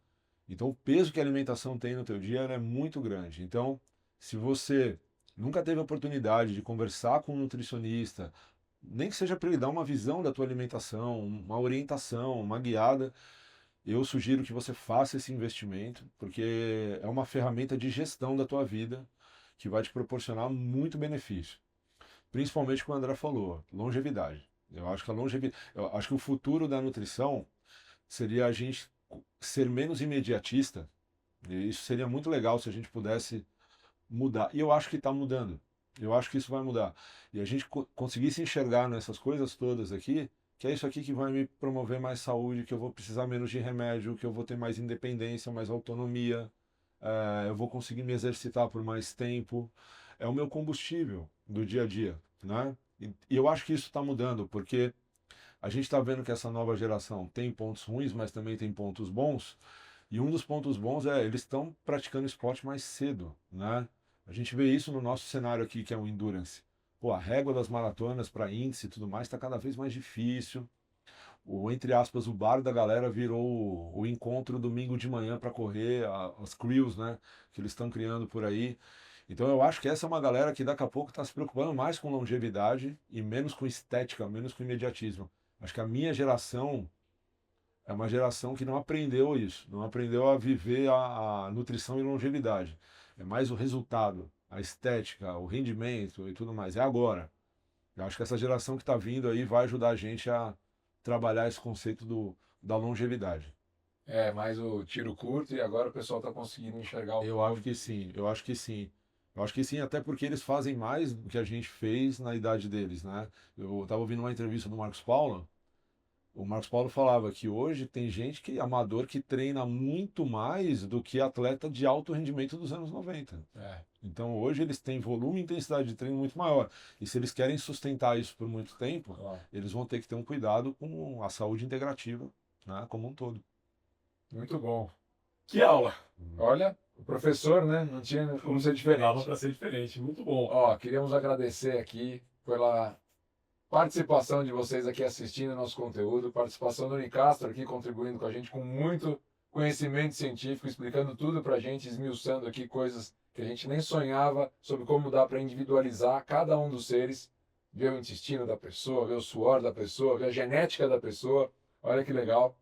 Então o peso que a alimentação tem no teu dia é muito grande. Então, se você nunca teve a oportunidade de conversar com um nutricionista, nem que seja para ele dar uma visão da tua alimentação, uma orientação, uma guiada, eu sugiro que você faça esse investimento, porque é uma ferramenta de gestão da tua vida que vai te proporcionar muito benefício. Principalmente como o André falou, longevidade. Eu acho que eu acho que o futuro da nutrição seria a gente ser menos imediatista. E isso seria muito legal se a gente pudesse mudar. E eu acho que está mudando. Eu acho que isso vai mudar. E a gente conseguisse enxergar nessas coisas todas aqui, que é isso aqui que vai me promover mais saúde, que eu vou precisar menos de remédio, que eu vou ter mais independência, mais autonomia, eu vou conseguir me exercitar por mais tempo. É o meu combustível do dia a dia, né? E eu acho que isso está mudando, porque a gente está vendo que essa nova geração tem pontos ruins, mas também tem pontos bons. E um dos pontos bons é eles estão praticando esporte mais cedo, né? A gente vê isso no nosso cenário aqui, que é o endurance. Pô, a régua das maratonas para índice e tudo mais está cada vez mais difícil. Entre aspas, o bar da galera virou o encontro domingo de manhã para correr, as crews, né? Que eles estão criando por aí. Então eu acho que essa é uma galera que daqui a pouco está se preocupando mais com longevidade e menos com estética, menos com imediatismo. Acho que a minha geração é uma geração que não aprendeu isso, não aprendeu a viver a nutrição e longevidade. É mais o resultado, a estética, o rendimento e tudo mais. É agora. Eu acho que essa geração que está vindo aí vai ajudar a gente a trabalhar esse conceito da longevidade. É, mais o tiro curto e agora o pessoal está conseguindo enxergar o Eu acho que sim, eu acho que sim. Eu acho que sim, até porque eles fazem mais do que a gente fez na idade deles, né? Eu estava ouvindo uma entrevista do Marcos Paulo. O Marcos Paulo falava que hoje tem gente amador que treina muito mais do que atleta de alto rendimento dos anos 90. É. Então hoje eles têm volume e intensidade de treino muito maior. E se eles querem sustentar isso por muito tempo, Claro. eles vão ter que ter um cuidado com a saúde integrativa, né, como um todo. Muito bom. Que aula! Olha, O professor, né? Não tinha como ser Dava diferente. para ser diferente. Muito bom. Ó, queríamos agradecer aqui pela participação de vocês aqui assistindo nosso conteúdo, participação do Nicastro aqui contribuindo com a gente com muito conhecimento científico, explicando tudo pra gente, esmiuçando aqui coisas que a gente nem sonhava sobre como dá para individualizar cada um dos seres, ver o intestino da pessoa, ver o suor da pessoa, ver a genética da pessoa. Olha que legal.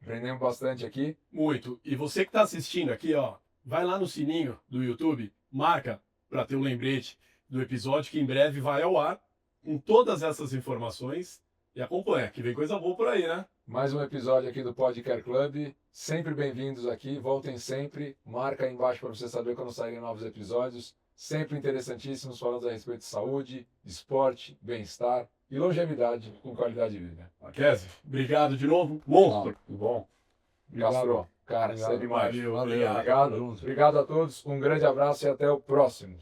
Aprendemos bastante aqui. Muito. E você que está assistindo aqui, ó, vai lá no sininho do YouTube, marca para ter um lembrete do episódio que em breve vai ao ar com todas essas informações e acompanha, que vem coisa boa por aí, né? Mais um episódio aqui do Podcast Club. Sempre bem-vindos aqui, voltem sempre. Marca aí embaixo para você saber quando saírem novos episódios. Sempre interessantíssimos, falando a respeito de saúde, esporte, bem-estar e longevidade com qualidade de vida. Kese, obrigado de novo. Monstro. Tudo bom? Obrigado. Castro, cara, Obrigado. você é demais. Valeu, Valeu. obrigado. Obrigado. Obrigado a todos, um grande abraço e até o próximo.